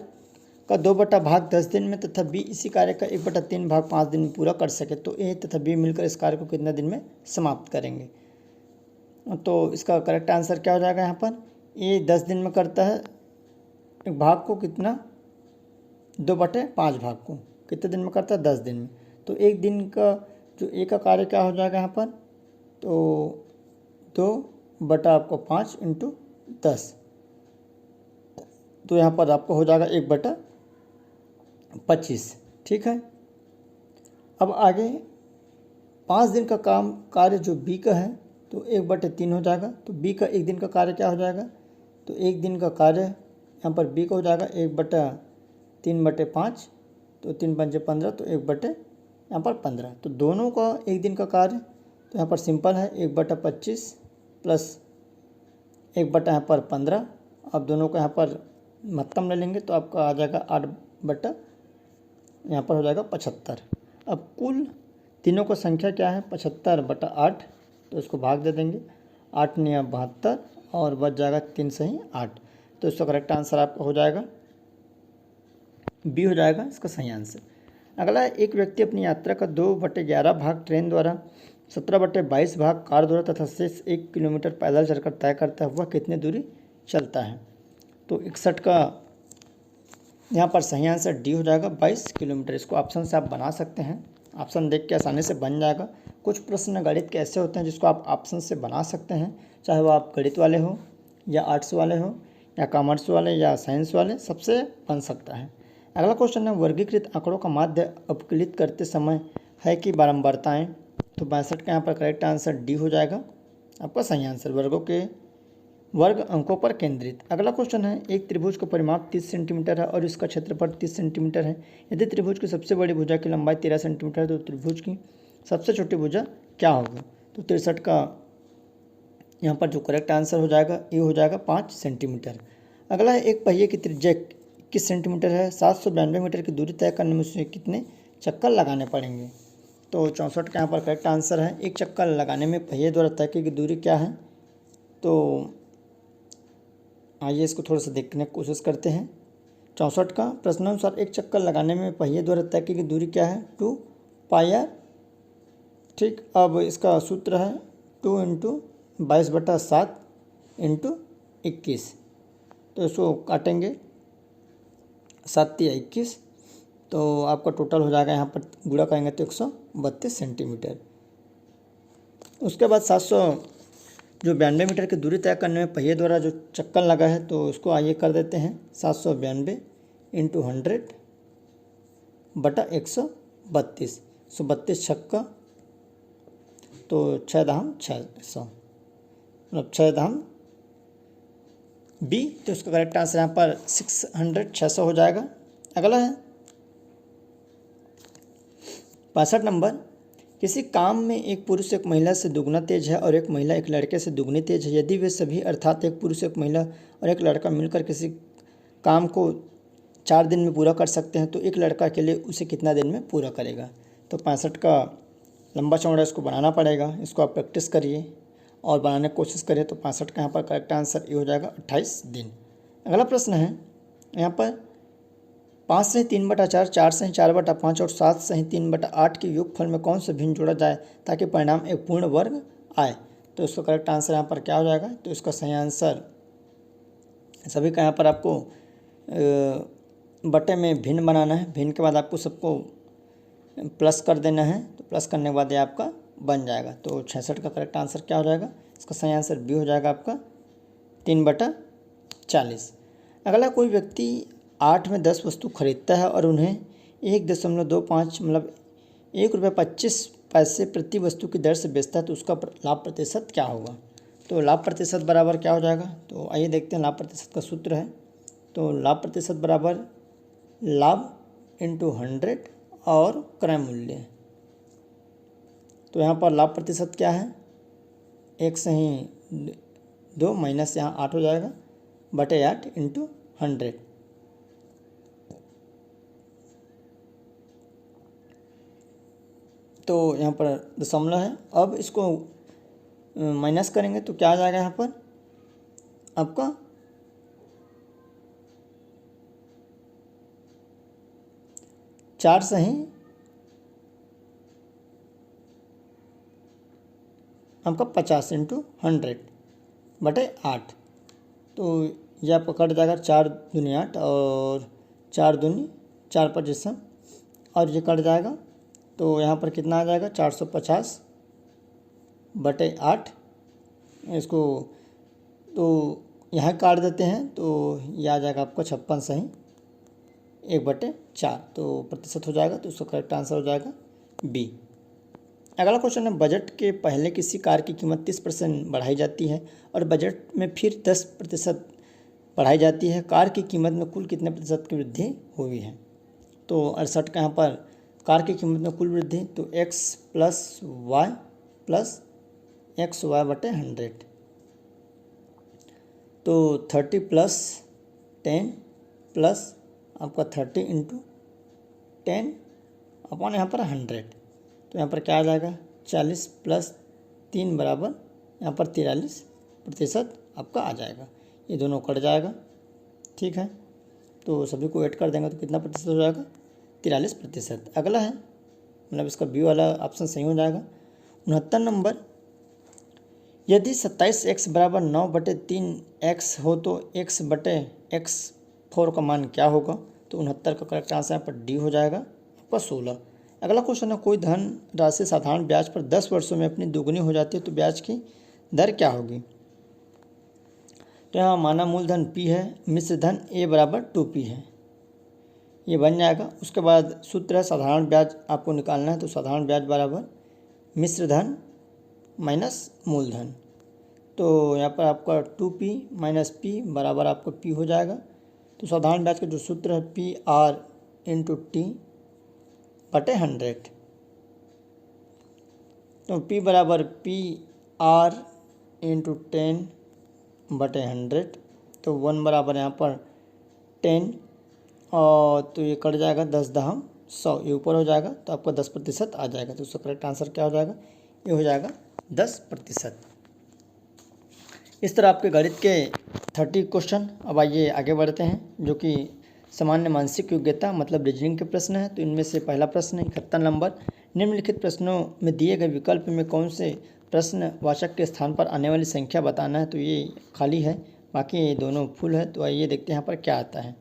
का 2/भाग 10 दिन में तथा बी इसी कार्य का 1/3 भाग 5 दिन में पूरा कर सके, तो ए तथा बी मिलकर इस कार्य को कितने दिन में समाप्त करेंगे। तो इसका करेक्ट आंसर क्या हो जाएगा, यहाँ पर ए 10 दिन में करता है एक भाग को, कितना 2/5 भाग को कितने दिन में करता है 10 दिन में। तो एक दिन का जो ए का कार्य क्या हो जाएगा यहाँ पर, तो 2/5 × 10, तो यहाँ पर आपको हो जाएगा 1/25। ठीक है। अब आगे 5 दिन का कार्य जो बी का है तो 1/3 हो जाएगा। तो बी का एक दिन का कार्य क्या हो जाएगा, तो एक दिन का कार्य यहाँ पर बी का हो जाएगा 1/3/5, तो 3 × 5 = 15, तो 1/15। तो दोनों का एक दिन का कार्य, तो यहाँ पर सिंपल है 1/25 प्लस 1/15। अब दोनों को यहाँ पर महत्तम ले लेंगे तो आपका आ जाएगा 8 बटा, यहाँ पर हो जाएगा 75। अब कुल तीनों का संख्या क्या है 75 बटा 8, तो इसको भाग दे देंगे, 8 9 72 और बच जाएगा 3 सही 8। तो इसका करेक्ट आंसर आपका हो जाएगा बी हो जाएगा इसका सही आंसर। अगला है, एक व्यक्ति अपनी यात्रा का 2/11 भाग ट्रेन द्वारा, 17/22 भाग कार द्वारा तथा शेष 1 किलोमीटर पैदल चलकर तय करता है, वह कितनी दूरी चलता है। तो 61 का यहाँ पर सही आंसर डी हो जाएगा 22 किलोमीटर। इसको ऑप्शन से आप बना सकते हैं, ऑप्शन देख के आसानी से बन जाएगा। कुछ प्रश्न गणित के ऐसे होते हैं जिसको आप ऑप्शन से बना सकते हैं, चाहे वो आप गणित वाले हो या आर्ट्स वाले हो या कॉमर्स वाले या साइंस वाले, सबसे बन सकता है। अगला क्वेश्चन है, वर्गीकृत आंकड़ों का माध्य अपकलित करते समय है कि बारंबारताएं। तो 62 का यहाँ पर करेक्ट आंसर डी हो जाएगा आपका सही आंसर, वर्गों के वर्ग अंकों पर केंद्रित। अगला क्वेश्चन है, एक त्रिभुज का परिमाप 30 सेंटीमीटर है और इसका क्षेत्रफल 30 सेंटीमीटर है। यदि त्रिभुज की सबसे बड़ी भुजा की लंबाई 13 सेंटीमीटर है तो त्रिभुज की सबसे छोटी भुजा क्या होगी। तो 63 का यहाँ पर जो करेक्ट आंसर हो जाएगा ये हो जाएगा 5 सेंटीमीटर। अगला है, एक पहिए की त्रिज्या 21 सेंटीमीटर है, 792 मीटर की दूरी तय करने में उसे कितने चक्कर लगाने पड़ेंगे। तो 64 का यहाँ पर करेक्ट आंसर है, एक चक्कर लगाने में पहिए द्वारा तय की दूरी क्या है। तो आइए इसको थोड़ा सा देखने की कोशिश करते हैं। 64 का प्रश्नानुसार एक चक्कर लगाने में पहिए द्वारा तय की दूरी क्या है, 2 पाई। ठीक, अब इसका सूत्र है 2 × 22/7 × 21। तो इसको काटेंगे 7 या 21, तो आपका टोटल हो जाएगा, यहाँ पर गुणा करेंगे तो 132 सेंटीमीटर। उसके बाद 792 मीटर की दूरी तय करने में पहिए द्वारा जो चक्कर लगा है, तो उसको आइए कर देते हैं 792 × 100/132। 132 छक्का तो 6 दाम 600, मतलब 6 दाम बी। तो उसका करेक्ट आंसर यहाँ पर 600 हो जाएगा। अगला है 65 नंबर, किसी काम में एक पुरुष एक महिला से दुगना तेज है और एक महिला एक लड़के से दुगनी तेज है। यदि वे सभी अर्थात एक पुरुष एक महिला और एक लड़का मिलकर किसी काम को 4 दिन में पूरा कर सकते हैं, तो एक लड़का के लिए उसे कितना दिन में पूरा करेगा। तो 65 का लंबा चौड़ा इसको बनाना पड़ेगा, इसको आप प्रैक्टिस करिए और बनाने की कोशिश करिए। तो 65 का यहाँ पर करेक्ट आंसर ये हो जाएगा 28 दिन। अगला प्रश्न है, यहाँ पर 5 सही 3/4, 4 सही 4/5 और 7 सही 3/8 के योगफल में कौन सा भिन्न जोड़ा जाए ताकि परिणाम एक पूर्ण वर्ग आए। तो इसका करेक्ट आंसर यहाँ पर क्या हो जाएगा। तो इसका सही आंसर सभी का यहाँ पर आपको बटे में भिन्न बनाना है, भिन्न के बाद आपको सबको प्लस कर देना है। तो प्लस करने के बाद ये आपका बन जाएगा। तो 66 का करेक्ट आंसर क्या हो जाएगा, इसका सही आंसर बी हो जाएगा आपका 3/40। अगला, कोई व्यक्ति 8 में 10 वस्तु खरीदता है और उन्हें 1.25 मतलब ₹1.25 प्रति वस्तु की दर से बेचता है, तो उसका लाभ प्रतिशत क्या होगा। तो लाभ प्रतिशत बराबर क्या हो जाएगा। तो आइए देखते हैं, लाभ प्रतिशत का सूत्र है, तो लाभ प्रतिशत बराबर लाभ × 100 और क्रय मूल्य। तो यहाँ पर लाभ प्रतिशत क्या है, 1 सही 2 माइनस यहाँ 8 हो जाएगा बटे 8 × 100। तो यहाँ पर दशमलव है। अब इसको माइनस करेंगे तो क्या आ जाएगा, यहाँ पर आपका 4 सही आपका 50 × 100 बटे 8। तो यह आपका कट जाएगा 4 दूनी 8 और 4 दूनी 4 25 और ये कट जाएगा। तो यहाँ पर कितना आ जाएगा 450 बटे 8। इसको तो यहाँ काट देते हैं तो ये आ जाएगा आपका 56 सही 1/4। तो प्रतिशत हो जाएगा, तो उसका करेक्ट आंसर हो जाएगा बी। अगला क्वेश्चन है, बजट के पहले किसी कार की कीमत 30% बढ़ाई जाती है और बजट में फिर 10% बढ़ाई जाती है। कार की कीमत में कुल कितने प्रतिशत की वृद्धि हुई है। तो 68 का यहाँ पर कार की कीमत में कुल वृद्धि, तो x + y + xy बटे 100। तो 30 + 10 प्लस आपका 30 इंटू 10 अपॉन यहाँ पर 100। तो यहाँ पर क्या आ जाएगा 40 प्लस 3 बराबर यहाँ पर 43% आपका आ जाएगा। ये दोनों कट जाएगा, ठीक है। तो सभी को ऐड कर देंगे तो कितना प्रतिशत हो जाएगा 43%। अगला है मतलब इसका बी वाला ऑप्शन सही हो जाएगा। 69 नंबर, यदि 27x बराबर 9/3x हो तो x/x4 का मान क्या होगा। तो 69 का करेक्ट आंसर यहाँ पर डी हो जाएगा आपका 16। अगला क्वेश्चन है, कोई धन राशि साधारण ब्याज पर 10 वर्षों में अपनी दोगुनी हो जाती है तो ब्याज की दर क्या होगी। तो यहाँ माना मूलधन P है, मिश्र धन A बराबर 2P है, ये बन जाएगा। उसके बाद सूत्र है साधारण ब्याज आपको निकालना है, तो साधारण ब्याज बराबर मिश्र धन माइनस मूलधन। तो यहाँ पर आपका 2P माइनस P बराबर आपका P हो जाएगा। तो साधारण ब्याज का जो सूत्र है PR इंटू T बटे 100। तो P बराबर PR इंटू 10 बटे 100। तो 1 बराबर यहाँ पर 10 और तो ये कट जाएगा 10×100, ये ऊपर हो जाएगा तो आपका 10% आ जाएगा। तो उसका करेक्ट आंसर क्या हो जाएगा, ये हो जाएगा 10%। इस तरह आपके गणित के 30 क्वेश्चन। अब आइए आगे बढ़ते हैं, जो कि सामान्य मानसिक योग्यता मतलब रीजनिंग के प्रश्न है। तो इनमें से पहला प्रश्न है 71 नंबर, निम्नलिखित प्रश्नों में दिए गए विकल्प में कौन से प्रश्नवाचक के स्थान पर आने वाली संख्या बताना है। तो ये खाली है, बाकी ये दोनों फुल है। तो आइए देखते हैं यहाँ पर क्या आता है।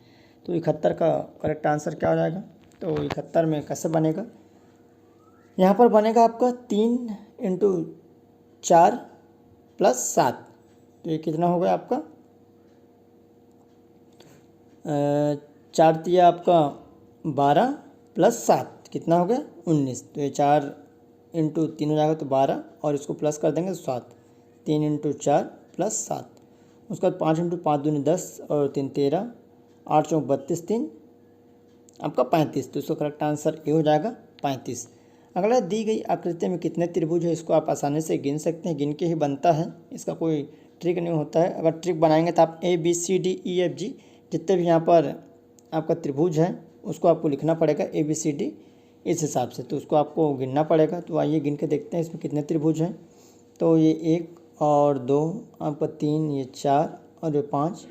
तो 71 का करेक्ट आंसर क्या हो जाएगा। तो 71 में कैसे बनेगा, यहाँ पर बनेगा आपका 3 इंटू 4 प्लस 7। तो ये कितना हो गया आपका 4 तिया आपका 12 प्लस 7 कितना हो गया 19। तो ये 4 इंटू 3 हो जाएगा तो 12 और इसको प्लस कर देंगे तो 7। 3 इंटू 4 प्लस 7। उसके बाद 5 इंटू 5 दूनी 10 और 3 13, 8 चौक 32, 3 आपका 35। तो इसका करेक्ट आंसर ये हो जाएगा 35। अगला, दी गई आकृति में कितने त्रिभुज है, इसको आप आसानी से गिन सकते हैं, गिन के ही बनता है, इसका कोई ट्रिक नहीं होता है। अगर ट्रिक बनाएंगे तो आप ABCDEFG जितने भी यहाँ पर आपका त्रिभुज है उसको आपको लिखना पड़ेगा ABCD इस हिसाब से, तो उसको आपको गिनना पड़ेगा। तो आइए गिन के देखते हैं इसमें कितने त्रिभुज हैं। तो ये 1 और 2 आपका 3, ये 4 और ये 5।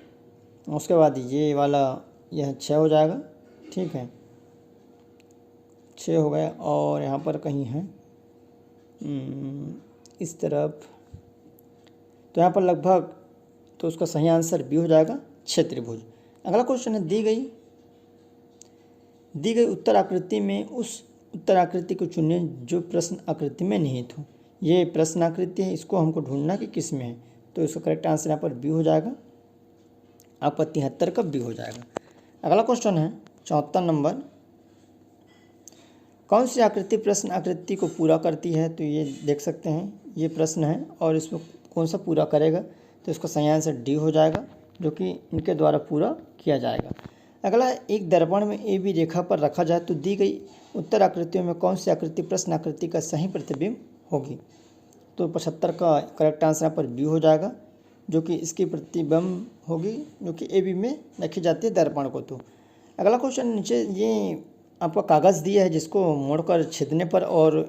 उसके बाद ये वाला यह 6 हो जाएगा, ठीक है 6 हो गया। और यहाँ पर कहीं है इस तरफ, तो यहाँ पर लगभग, तो उसका सही आंसर बी हो जाएगा 6 त्रिभुज। अगला क्वेश्चन है, दी गई उत्तर आकृति में उस उत्तर आकृति को चुनिए जो प्रश्न आकृति में निहित हो। ये प्रश्न आकृति है, इसको हमको ढूंढना कि किस में है। तो इसका करेक्ट आंसर यहाँ पर बी हो जाएगा, आपका 73 का बी हो जाएगा। अगला क्वेश्चन है 74 नंबर, कौन सी आकृति प्रश्न आकृति को पूरा करती है। तो ये देख सकते हैं ये प्रश्न है और इसमें कौन सा पूरा करेगा। तो इसका सही आंसर डी हो जाएगा, जो कि इनके द्वारा पूरा किया जाएगा। अगला, एक दर्पण में ए बी रेखा पर रखा जाए तो दी गई उत्तर आकृतियों में कौन सी आकृति प्रश्न आकृति का सही प्रतिबिंब होगी। तो 75 का करेक्ट आंसर यहाँ पर बी हो जाएगा, जो कि इसकी प्रतिबिंब होगी, जो कि ए बी में रखी जाती है दर्पण को। तो अगला क्वेश्चन, नीचे ये आपका कागज़ दिया है जिसको मोड़कर छेदने पर और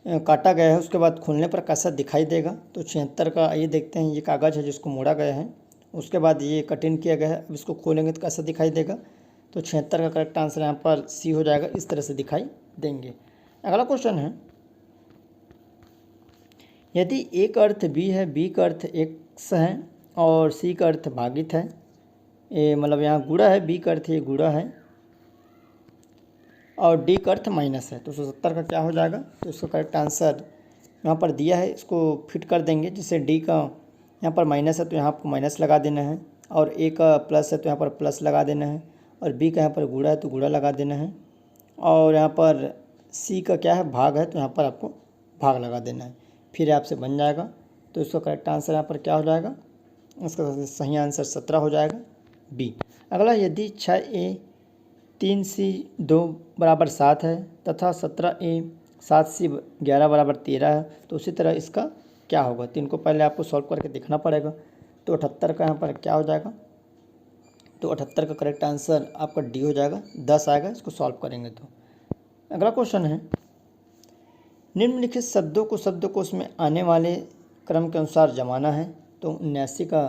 काटा गया है, उसके बाद खोलने पर कैसा दिखाई देगा। तो 76 का ये देखते हैं, ये कागज़ है जिसको मोड़ा गया है, उसके बाद ये कटिंग किया गया है, अब इसको खोलेंगे तो कैसा दिखाई देगा। तो 76 का करेक्ट आंसर यहाँ पर सी हो जाएगा, इस तरह से दिखाई देंगे। अगला क्वेश्चन है, यदि ए का अर्थ बी है, बी का अर्थ एक्स है और सी का अर्थ भागित है, ये मतलब यहाँ गुणा है, बी का अर्थ ये गुणा है और डी का अर्थ माइनस है। तो 170 का क्या हो जाएगा। तो इसका करेक्ट आंसर यहाँ पर दिया है, इसको फिट कर देंगे। जैसे डी का यहाँ पर माइनस है तो यहाँ आपको माइनस लगा देना है, और ए का प्लस है तो यहाँ पर प्लस लगा देना है, और बी का यहाँ पर गुणा है तो गुणा लगा देना है, और यहाँ पर सी का क्या है भाग है तो यहाँ पर आपको भाग लगा देना है, फिर आपसे बन जाएगा। तो इसका करेक्ट आंसर यहाँ पर क्या हो जाएगा, इसका सही आंसर 17 हो जाएगा बी। अगला, यदि 6A 3C 2 बराबर 7 है तथा 17A 7C 11 बराबर 13 है, तो उसी तरह इसका क्या होगा। तो इनको पहले आपको सॉल्व करके देखना पड़ेगा। तो 78 का यहाँ पर क्या हो जाएगा, तो 78 का करेक्ट आंसर आपका डी हो जाएगा, 10 आएगा इसको सॉल्व करेंगे तो। अगला क्वेश्चन है, निम्नलिखित शब्दों को शब्दकोश में आने वाले क्रम के अनुसार जमाना है। तो 79 का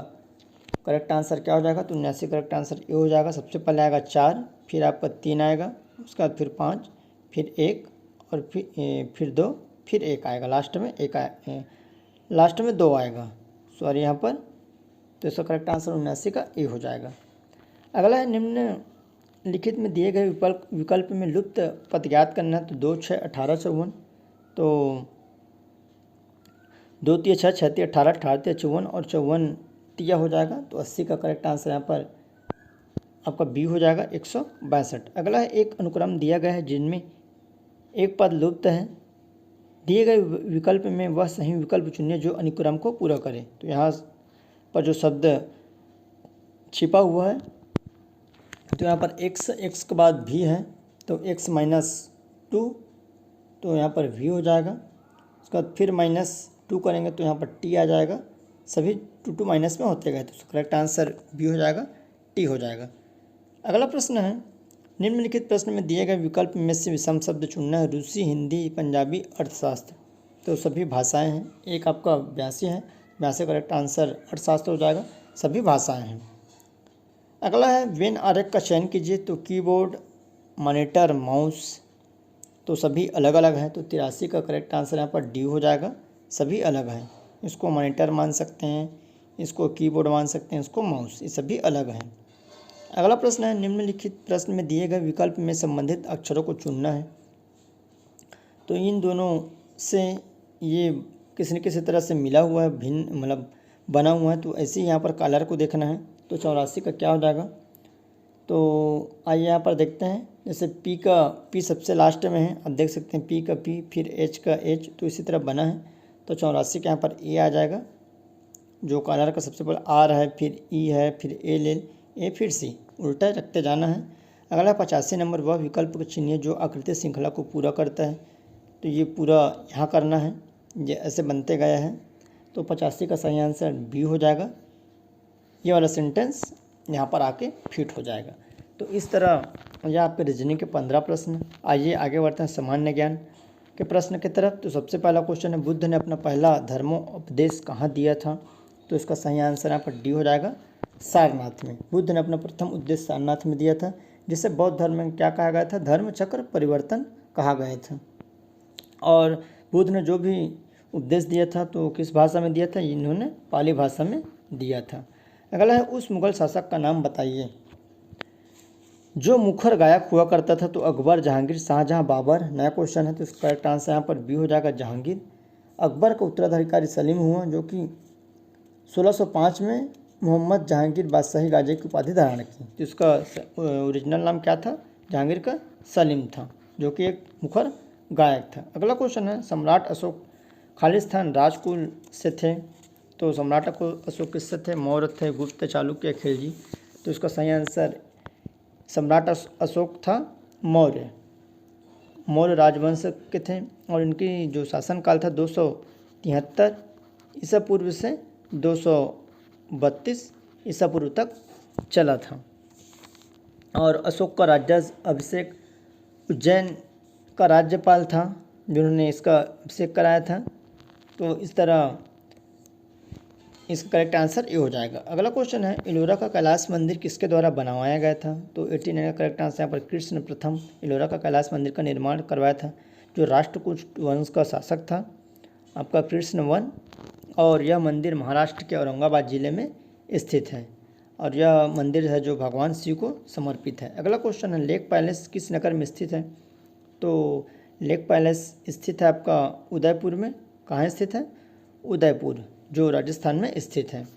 करेक्ट आंसर क्या हो जाएगा, तो 79 करेक्ट आंसर ये हो जाएगा। सबसे पहले आएगा 4, फिर आपका 3 आएगा, उसके बाद फिर 5, फिर 1 और फिर 2, फिर 1 आएगा, लास्ट में 2 आएगा, सॉरी यहाँ पर। तो इसका करेक्ट आंसर 79 का ए हो जाएगा। अगला है, निम्नलिखित में दिए गए विकल्प में लुप्त पद ज्ञात करना है। तो 2, 6, 18, 54, तो 2 तिया 6, 6 तिया 18, 18 तिया 54 और 54 तिया हो जाएगा। तो 80 का करेक्ट आंसर यहाँ पर आपका बी हो जाएगा, 162। अगला है, एक अनुक्रम दिया गया है जिनमें एक पद लुप्त है, दिए गए विकल्प में वह सही विकल्प चुनिए जो अनुक्रम को पूरा करे। तो यहाँ पर जो शब्द छिपा हुआ है, तो यहाँ पर x के बाद भी है, तो x -2, तो यहाँ पर v हो जाएगा। उसके बाद फिर -2 करेंगे तो यहाँ पर t आ जाएगा, सभी 2 माइनस में होते गए, तो करेक्ट आंसर बी हो जाएगा, टी हो जाएगा। अगला प्रश्न है, निम्नलिखित प्रश्न में दिए गए विकल्प में से विषम शब्द चुनना है। रूसी, हिंदी, पंजाबी, अर्थशास्त्र, तो सभी भाषाएं हैं। एक आपका 82 है, 82 करेक्ट आंसर अर्थशास्त्र हो जाएगा, सभी भाषाएं हैं। अगला है, वेन आरेख का चयन कीजिए। तो कीबोर्ड, मॉनिटर, माउस, तो सभी अलग अलग हैं। तो 83 का करेक्ट आंसर यहाँ पर डी हो जाएगा, सभी अलग हैं। इसको मॉनिटर मान सकते हैं, इसको कीबोर्ड मान सकते हैं, इसको माउस, ये सभी अलग हैं। अगला प्रश्न है, निम्नलिखित प्रश्न में दिए गए विकल्प में संबंधित अक्षरों को चुनना है। तो इन दोनों से ये किसी न किसी तरह से मिला हुआ है, भिन्न मतलब बना हुआ है। तो ऐसे ही यहाँ पर कलर को देखना है। तो 84 का क्या हो जाएगा, तो आइए यहाँ पर देखते हैं। जैसे पी सबसे लास्ट में है, आप देख सकते हैं पी का पी, फिर एच का एच, तो इसी तरह बना है। तो 84 के यहाँ पर ए आ जाएगा, जो कलर का सबसे पहले आर है, फिर ई है, फिर ए, फिर सी, उल्टा रखते जाना है। अगला 85 नंबर, वह विकल्प को चुनिए जो आकृति श्रृंखला को पूरा करता है। तो ये पूरा यहाँ करना है, ये ऐसे बनते गया है। तो 85 का सही आंसर बी हो जाएगा, ये वाला सेंटेंस यहाँ पर आके फिट हो जाएगा। तो इस तरह यह आपके रीजनिंग के 15 प्रश्न। आइए आगे बढ़ते हैं सामान्य ज्ञान के प्रश्न की तरफ। तो सबसे पहला क्वेश्चन है, बुद्ध ने अपना पहला धर्मोपदेश कहाँ दिया था। तो इसका सही आंसर यहाँ पर डी हो जाएगा, सारनाथ में। बुद्ध ने अपना प्रथम उपदेश सारनाथ में दिया था, जिसे बौद्ध धर्म में क्या कहा गया था, धर्म चक्र परिवर्तन कहा गया था। और बुद्ध ने जो भी उपदेश दिया था तो किस भाषा में दिया था, इन्होंने पाली भाषा में दिया था। अगला है, उस मुगल शासक का नाम बताइए जो मुखर गायक हुआ करता था। तो अकबर, जहांगीर, शाहजहां, बाबर। नया क्वेश्चन है, तो इसका करेक्ट आंसर यहाँ पर बी हो जाएगा, जहांगीर। अकबर का उत्तराधिकारी सलीम हुआ, जो कि 1605 में मोहम्मद जहांगीर बादशाही राजे की उपाधि धारण की। तो इसका ओरिजिनल नाम क्या था, जहांगीर का सलीम था, जो कि एक मुखर गायक था। अगला क्वेश्चन है, सम्राट अशोक खालिस्तान राजकुल से थे। तो सम्राट अशोक किससे थे, मौर्य थे, गुप्त, चालुक्य, खिलजी। तो इसका सही आंसर सम्राट अशोक था मौर्य राजवंश के थे, और इनकी जो शासनकाल था 273 ईसा पूर्व से 232 ईसा पूर्व तक चला था। और अशोक का राज्याभिषेक उज्जैन का राज्यपाल था, जिन्होंने इसका अभिषेक कराया था। तो इस तरह इसका करेक्ट आंसर ये हो जाएगा। अगला क्वेश्चन है, एलोरा का कैलाश मंदिर किसके द्वारा बनवाया गया था। तो 89 का करेक्ट आंसर यहाँ पर कृष्ण प्रथम एलोरा का कैलाश मंदिर का निर्माण करवाया था, जो राष्ट्रकूट वंश का शासक था आपका कृष्ण वन। और यह मंदिर महाराष्ट्र के औरंगाबाद जिले में स्थित है, और यह मंदिर है जो भगवान शिव को समर्पित है। अगला क्वेश्चन है, लेक पैलेस किस नगर में स्थित है। तो लेक पैलेस स्थित है आपका उदयपुर में। कहाँ स्थित है, उदयपुर, जो राजस्थान में स्थित है।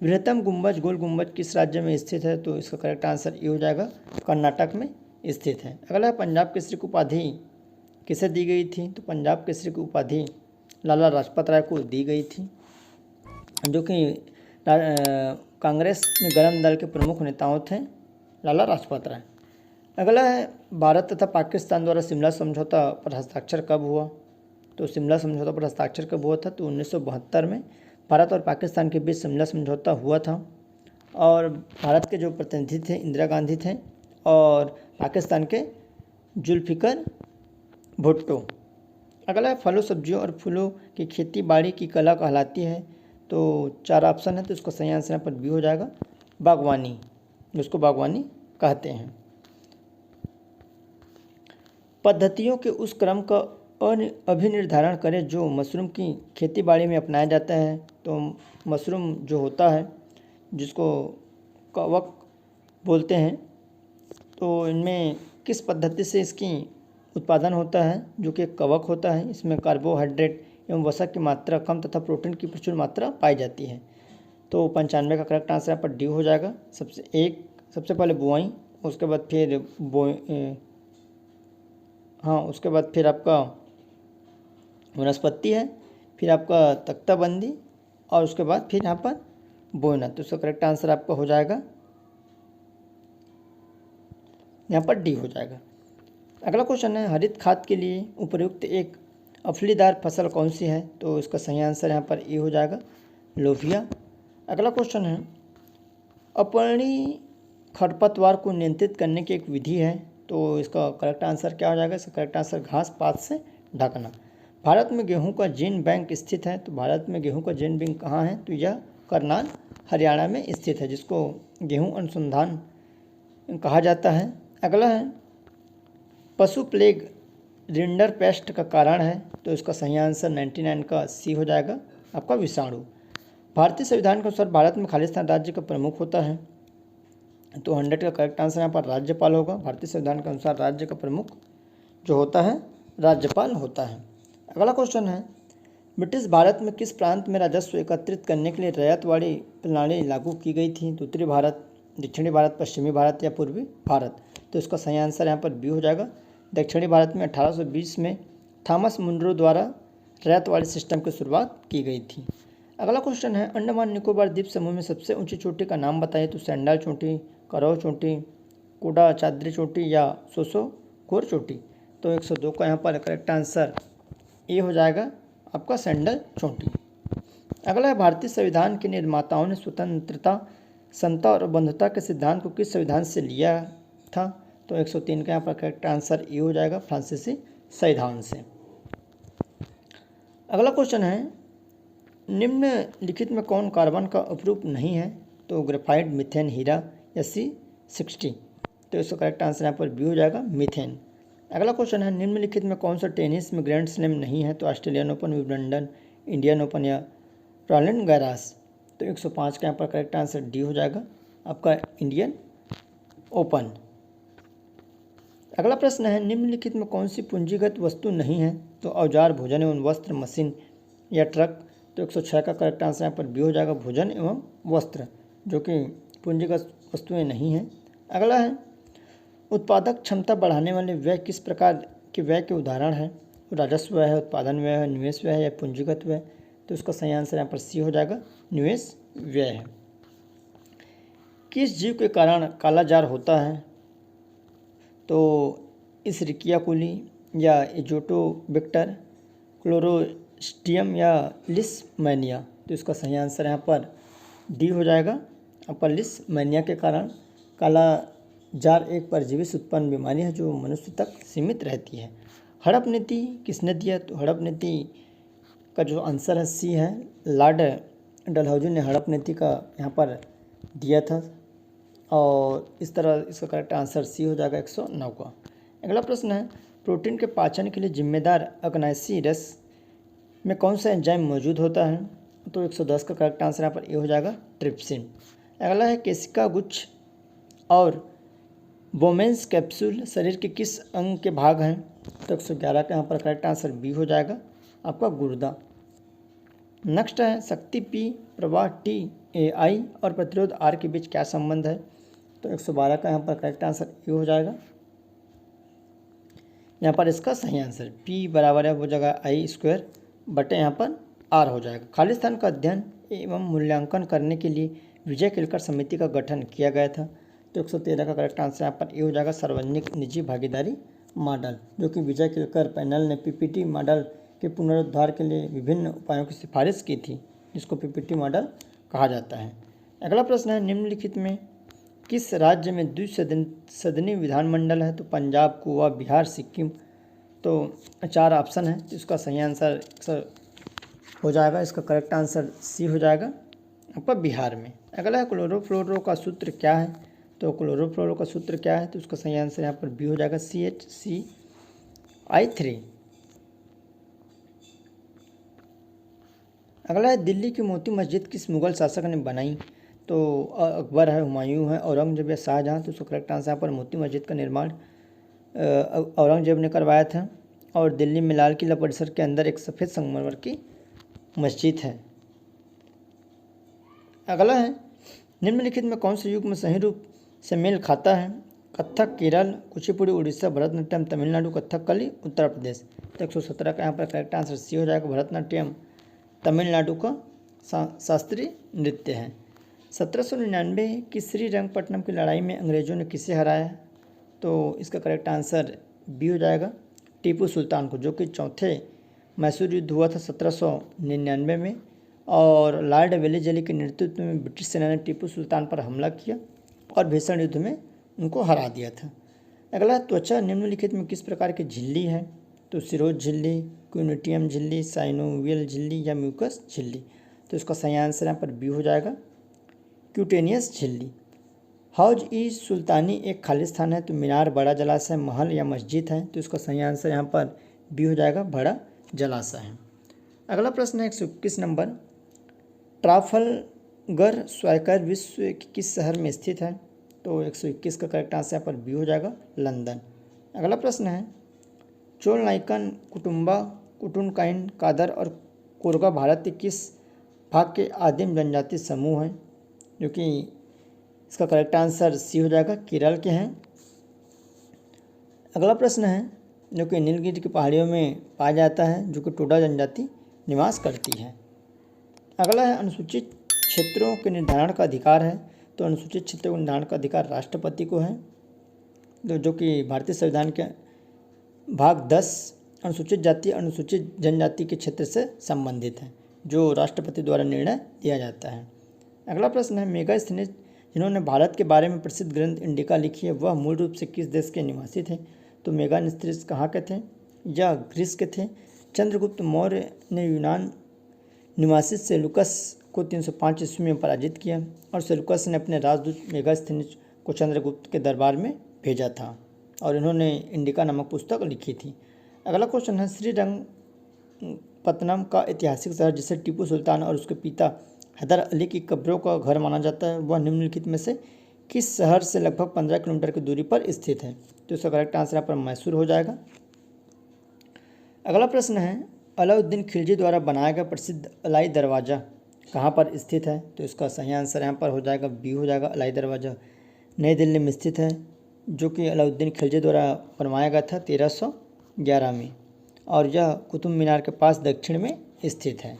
बृहत्तम गुंबज गोल गुंबज किस राज्य में स्थित है। तो इसका करेक्ट आंसर ये हो जाएगा, कर्नाटक में स्थित है। अगला है, पंजाब केसरी की उपाधि किसे दी गई थी। तो पंजाब केसरी की उपाधि लाला लाजपत राय को दी गई थी, जो कि कांग्रेस में गरम दल के प्रमुख नेताओं थे लाला लाजपत राय। अगला है, भारत तथा पाकिस्तान द्वारा शिमला समझौता पर हस्ताक्षर कब हुआ। तो शिमला समझौता पर हस्ताक्षर कब हुआ था। तो 1972 में भारत और पाकिस्तान के बीच शिमला समझौता हुआ था। और भारत के जो प्रतिनिधि थे इंदिरा गांधी थे और पाकिस्तान के जुल्फ़िकर भुट्टो। अगला है फलों सब्जियों और फूलों की खेती बाड़ी की कला कहलाती है। तो 4 ऑप्शन है, तो इसका सही आंसर यहाँ पर बी हो जाएगा, बागवानी, जिसको बागवानी कहते हैं। पद्धतियों के उस क्रम का अभिनिर्धारण करें जो मशरूम की खेती बाड़ी में अपनाया जाता है। तो मशरूम जो होता है जिसको कवक बोलते हैं, तो इनमें किस पद्धति से इसकी उत्पादन होता है, जो कि कवक होता है। इसमें कार्बोहाइड्रेट एवं वसा की मात्रा कम तथा प्रोटीन की प्रचुर मात्रा पाई जाती है। तो 95 का करेक्ट आंसर यहाँ पर डी हो जाएगा। सबसे पहले बुआई, उसके बाद फिर उसके बाद फिर आपका वनस्पति है, फिर आपका तख्ताबंदी और उसके बाद फिर यहाँ पर बोना। तो इसका करेक्ट आंसर आपका हो जाएगा यहाँ पर डी हो जाएगा। अगला क्वेश्चन है, हरित खाद के लिए उपयुक्त एक अफलीदार फसल कौन सी है। तो इसका सही आंसर यहाँ पर ए हो जाएगा, लोबिया। अगला क्वेश्चन है, अपर्णीय खरपतवार को नियंत्रित करने की एक विधि है। तो इसका करेक्ट आंसर क्या हो जाएगा। इसका करेक्ट आंसर घास पात से ढकना। भारत में गेहूं का जीन बैंक स्थित है। तो भारत में गेहूं का जीन बैंक कहाँ है, तो यह करनाल हरियाणा में स्थित है, जिसको गेहूं अनुसंधान कहा जाता है। अगला है, पशु प्लेग रिंडर पेस्ट का कारण है। तो इसका सही आंसर 99 का सी हो जाएगा, आपका विषाणु। भारतीय संविधान के अनुसार भारत में खालिस्तान राज्य का प्रमुख होता है। तो 100 का करेक्ट आंसर यहाँ पर राज्यपाल होगा। भारतीय संविधान के अनुसार राज्य का प्रमुख जो होता है राज्यपाल होता है। अगला क्वेश्चन है, ब्रिटिश भारत में किस प्रांत में राजस्व एकत्रित करने के लिए रैयतवाड़ी प्रणाली लागू की गई थी। तो उत्तरी भारत, दक्षिणी भारत, पश्चिमी भारत या पूर्वी भारत। तो इसका सही आंसर यहाँ पर बी हो जाएगा। दक्षिणी भारत में 1820 में थॉमस मुनरो द्वारा रैयतवाड़ी सिस्टम की शुरुआत की गई थी। अगला क्वेश्चन है, अंडमान निकोबार द्वीप समूह में सबसे ऊंची चोटी का नाम बताइए। तो सैंडल चोटी, करौ चोटी, कोडा चादरी चोटी या सोसो कोर चोटी। तो 102 का यहाँ पर करेक्ट आंसर ए हो जाएगा, आपका सैंडल चोटी। अगला है, भारतीय संविधान के निर्माताओं ने स्वतंत्रता, समता और बंधुता के सिद्धांत को किस संविधान से लिया था। तो 103 का यहाँ पर करेक्ट आंसर ए हो जाएगा, फ्रांसीसी संविधान से। अगला क्वेश्चन है, निम्नलिखित में कौन कार्बन का अपरूप नहीं है। तो ग्रेफाइट, मीथेन, हीरा या C60। तो इसका करेक्ट आंसर यहाँ पर बी हो जाएगा, मीथेन। अगला क्वेश्चन है, निम्नलिखित में कौन सा टेनिस में ग्रैंड स्लैम नहीं है। तो Australian open, Wimbledon, Indian open या रोलैंड गैरास। तो 105 का यहाँ पर करेक्ट आंसर डी हो जाएगा, आपका इंडियन ओपन। अगला प्रश्न है, निम्नलिखित में कौन सी पूंजीगत वस्तु नहीं है। तो औजार, भोजन एवं वस्त्र, मशीन या ट्रक। तो 106 का करेक्ट आंसर यहाँ पर बी हो जाएगा, भोजन एवं वस्त्र, जो कि पूंजीगत वस्तुएं नहीं हैं। अगला है, उत्पादक क्षमता बढ़ाने वाले व्यय किस प्रकार के व्यय के उदाहरण है। राजस्व व्यय है, उत्पादन व्यय है, निवेश व्यय है या पूंजीगत व्यय। तो इसका सही आंसर यहाँ पर सी हो जाएगा, निवेश व्यय है। किस जीव के कारण काला जार होता है। तो इशरिकिया कोली या एजोटोबैक्टर, क्लोस्ट्रिडियम या लिस्टमैनिया। तो इसका सही आंसर यहाँ पर डी हो जाएगा, आपका लिस्टमैनिया के कारण काला जार एक परजीवी से उत्पन्न बीमारी है जो मनुष्य तक सीमित रहती है। हड़प नीति किसने दिया। तो हड़प नीति का जो आंसर है सी है, लॉर्ड डलहौजी ने हड़प नीति का यहाँ पर दिया था और इस तरह इसका करेक्ट आंसर सी हो जाएगा 109 का। अगला प्रश्न है, प्रोटीन के पाचन के लिए जिम्मेदार अग्नाशयी रस में कौन सा एंजाइम मौजूद होता है। तो 110 का करेक्ट आंसर यहाँ पर ए हो जाएगा, ट्रिप्सिन। अगला है, केशिका गुच्छ और बोमेंस कैप्सूल शरीर के किस अंग के भाग हैं। तो 111 का यहाँ पर करेक्ट आंसर बी हो जाएगा, आपका गुर्दा। नेक्स्ट है, शक्ति पी, प्रवाह टी, आई और प्रतिरोध आर के बीच क्या संबंध है। तो 112 का यहाँ पर करेक्ट आंसर ए हो जाएगा। यहाँ पर इसका सही आंसर पी बराबर है हो जाएगा I² बटे यहाँ पर आर हो जाएगा। खालिस्तान का अध्ययन एवं मूल्यांकन करने के लिए विजय केलकर समिति का गठन किया गया था। तो 113 का करेक्ट आंसर यहाँ पर ए हो जाएगा, सार्वजनिक निजी भागीदारी मॉडल, जो कि विजय केलकर पैनल ने PPT मॉडल के पुनरुद्धार के लिए विभिन्न उपायों की सिफारिश की थी, जिसको PPT मॉडल कहा जाता है। अगला प्रश्न है निम्नलिखित में किस राज्य में द्विसदनीय विधानमंडल है? तो पंजाब, गोवा, बिहार, सिक्किम। तो 4 ऑप्शन है, तो इसका सही आंसर हो जाएगा, इसका करेक्ट आंसर सी हो जाएगा आपका बिहार में। अगला है क्लोरोफ्लोरो का सूत्र क्या है? तो क्लोरोफ्लोरो का सूत्र क्या है? तो उसका सही आंसर यहाँ पर बी हो जाएगा, CHCI3। अगला है दिल्ली की मोती मस्जिद किस मुगल शासक ने बनाई? तो अकबर है, हुमायूं है, औरंगजेब या शाहजहां। तो उसका करेक्ट आंसर यहाँ पर मोती मस्जिद का निर्माण औरंगजेब ने करवाया था। और दिल्ली में लाल किला परिसर के अंदर एक सफ़ेद संगमरमर की मस्जिद है। अगला है निम्नलिखित में कौन से युग में सही रूप से मेल खाता है? कथक केरल, कुचिपुड़ी उड़ीसा, भरतनाट्यम तमिलनाडु, कथकली उत्तर प्रदेश। तो 117 का यहाँ पर करेक्ट आंसर सी हो जाएगा, भरतनाट्यम तमिलनाडु का शास्त्रीय नृत्य है। 1799 की श्रीरंगपट्टनम की लड़ाई में अंग्रेजों ने किसे हराया? तो इसका करेक्ट आंसर बी हो जाएगा, टीपू सुल्तान को, जो कि चौथे मैसूर युद्ध हुआ था 1799 में। और लॉर्ड वेलेस्ली के नेतृत्व में ब्रिटिश सेना ने टीपू सुल्तान पर हमला किया और भीषण युद्ध में उनको हरा दिया था। अगला त्वचा निम्नलिखित में किस प्रकार की झिल्ली है? तो सिरोज झिल्ली, क्यूनिटियम झिल्ली, साइनोवियल झिल्ली या म्यूकस झिल्ली। तो इसका सही आंसर यहाँ पर बी हो जाएगा, क्यूटेनियस झिल्ली। हौज ई सुल्तानी एक खाली स्थान है? तो मीनार, बड़ा जलाशय, महल या मस्जिद है? तो इसका सही आंसर यहाँ पर बी हो जाएगा, बड़ा जलाशय है। अगला प्रश्न है 121 नंबर, ट्राफलगर स्क्वायर विश्व के किस शहर में स्थित है? तो 121 का करेक्ट आंसर यहाँ पर बी हो जाएगा, लंदन। अगला प्रश्न है चोल नाइकन, कुटुम्बा, कुटुनकाइन, कादर और कोरगा भारत के किस भाग के आदिम जनजाति समूह हैं? जो कि इसका करेक्ट आंसर सी हो जाएगा, केरल के हैं। अगला प्रश्न है जो कि नीलगिरी की पहाड़ियों में पाया जाता है, जो कि टोडा जनजाति निवास करती है। अगला है अनुसूचित क्षेत्रों के निर्धारण का अधिकार है? तो अनुसूचित क्षेत्रों के निर्धारण का अधिकार राष्ट्रपति को है, जो कि भारतीय संविधान के भाग 10 अनुसूचित जाति अनुसूचित जनजाति के क्षेत्र से संबंधित है, जो राष्ट्रपति द्वारा निर्णय दिया जाता है। अगला प्रश्न है मेगास्थनीज जिन्होंने भारत के बारे में प्रसिद्ध ग्रंथ इंडिका लिखी है, वह मूल रूप से किस देश के निवासी थे? तो मेगास्थनीज कहाँ के थे? या ग्रीस के थे? चंद्रगुप्त मौर्य ने यूनान निवासी सेलुकस को 305 ईस्वी में पराजित किया और सेलुकस ने अपने राजदूत मेगास्थनीज को चंद्रगुप्त के दरबार में भेजा था और इन्होंने इंडिका नामक पुस्तक लिखी थी। अगला क्वेश्चन है श्रीरंगपत्तनम का ऐतिहासिक शहर जिसे टीपू सुल्तान और उसके पिता हैदर अली की कब्रों का घर माना जाता है, वह निम्नलिखित में से किस शहर से लगभग 15 किलोमीटर की दूरी पर स्थित है? तो इसका करेक्ट आंसर यहाँ पर मैसूर हो जाएगा। अगला प्रश्न है अलाउद्दीन खिलजी द्वारा बनाया गया प्रसिद्ध अलाई दरवाज़ा कहाँ पर स्थित है? तो इसका सही आंसर यहाँ पर हो जाएगा, बी हो जाएगा, अलाई दरवाज़ा नई दिल्ली में स्थित है, जो कि अलाउद्दीन खिलजी द्वारा बनवाया गया था 1311 में, और यह कुतुब मीनार के पास दक्षिण में स्थित है।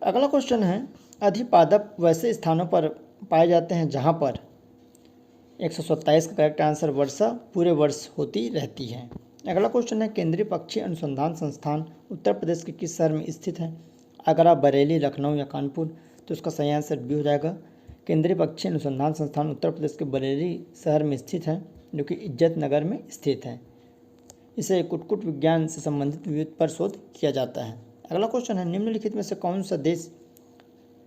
अगला क्वेश्चन है अधिपादप वैसे स्थानों पर पाए जाते हैं जहाँ पर 127 का करेक्ट आंसर वर्षा पूरे वर्ष होती रहती है। अगला क्वेश्चन है केंद्रीय पक्षी अनुसंधान संस्थान उत्तर प्रदेश के किस शहर में स्थित है? आगरा, बरेली, लखनऊ या कानपुर? तो इसका सही आंसर बी हो जाएगा, केंद्रीय पक्षी अनुसंधान संस्थान उत्तर प्रदेश के बरेली शहर में स्थित है, जो कि इज्जत नगर में स्थित है। इसे कुक्कुट विज्ञान से संबंधित विविध पर शोध किया जाता है। अगला क्वेश्चन है निम्नलिखित में से कौन सा देश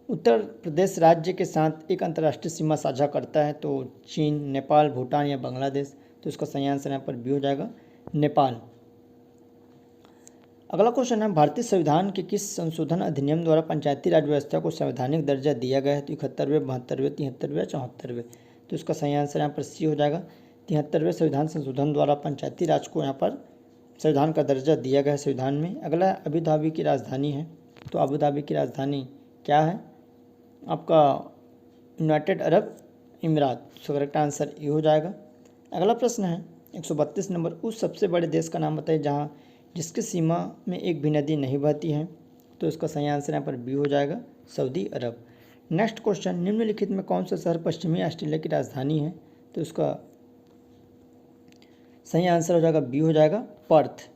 उत्तर प्रदेश राज्य के साथ एक अंतर्राष्ट्रीय सीमा साझा करता है? तो चीन, नेपाल, भूटान या बांग्लादेश? तो इसका सही आंसर यहाँ पर बी हो जाएगा, नेपाल। अगला क्वेश्चन है भारतीय संविधान के किस संशोधन अधिनियम द्वारा पंचायती राज व्यवस्था को संवैधानिक दर्जा दिया गया है? तो 71वें, 72वें, 73वें, 74वें? तो इसका सही आंसर यहाँ पर सी हो जाएगा, 73वें संविधान संशोधन द्वारा पंचायती राज को यहाँ पर संविधान का दर्जा दिया गया है संविधान में। अगला अबू धाबी की राजधानी है, तो अबू धाबी की राजधानी क्या है आपका? यूनाइटेड अरब अमीरात। तो करेक्ट आंसर ये हो जाएगा। अगला प्रश्न है 132 नंबर, उस सबसे बड़े देश का नाम बताइए जहाँ जिसकी सीमा में एक भी नदी नहीं बहती है? तो इसका सही आंसर यहाँ पर बी हो जाएगा, सऊदी अरब। नेक्स्ट क्वेश्चन निम्नलिखित में कौन सा शहर पश्चिमी ऑस्ट्रेलिया की राजधानी है? तो इसका सही आंसर हो जाएगा, बी हो जाएगा, पर्थ।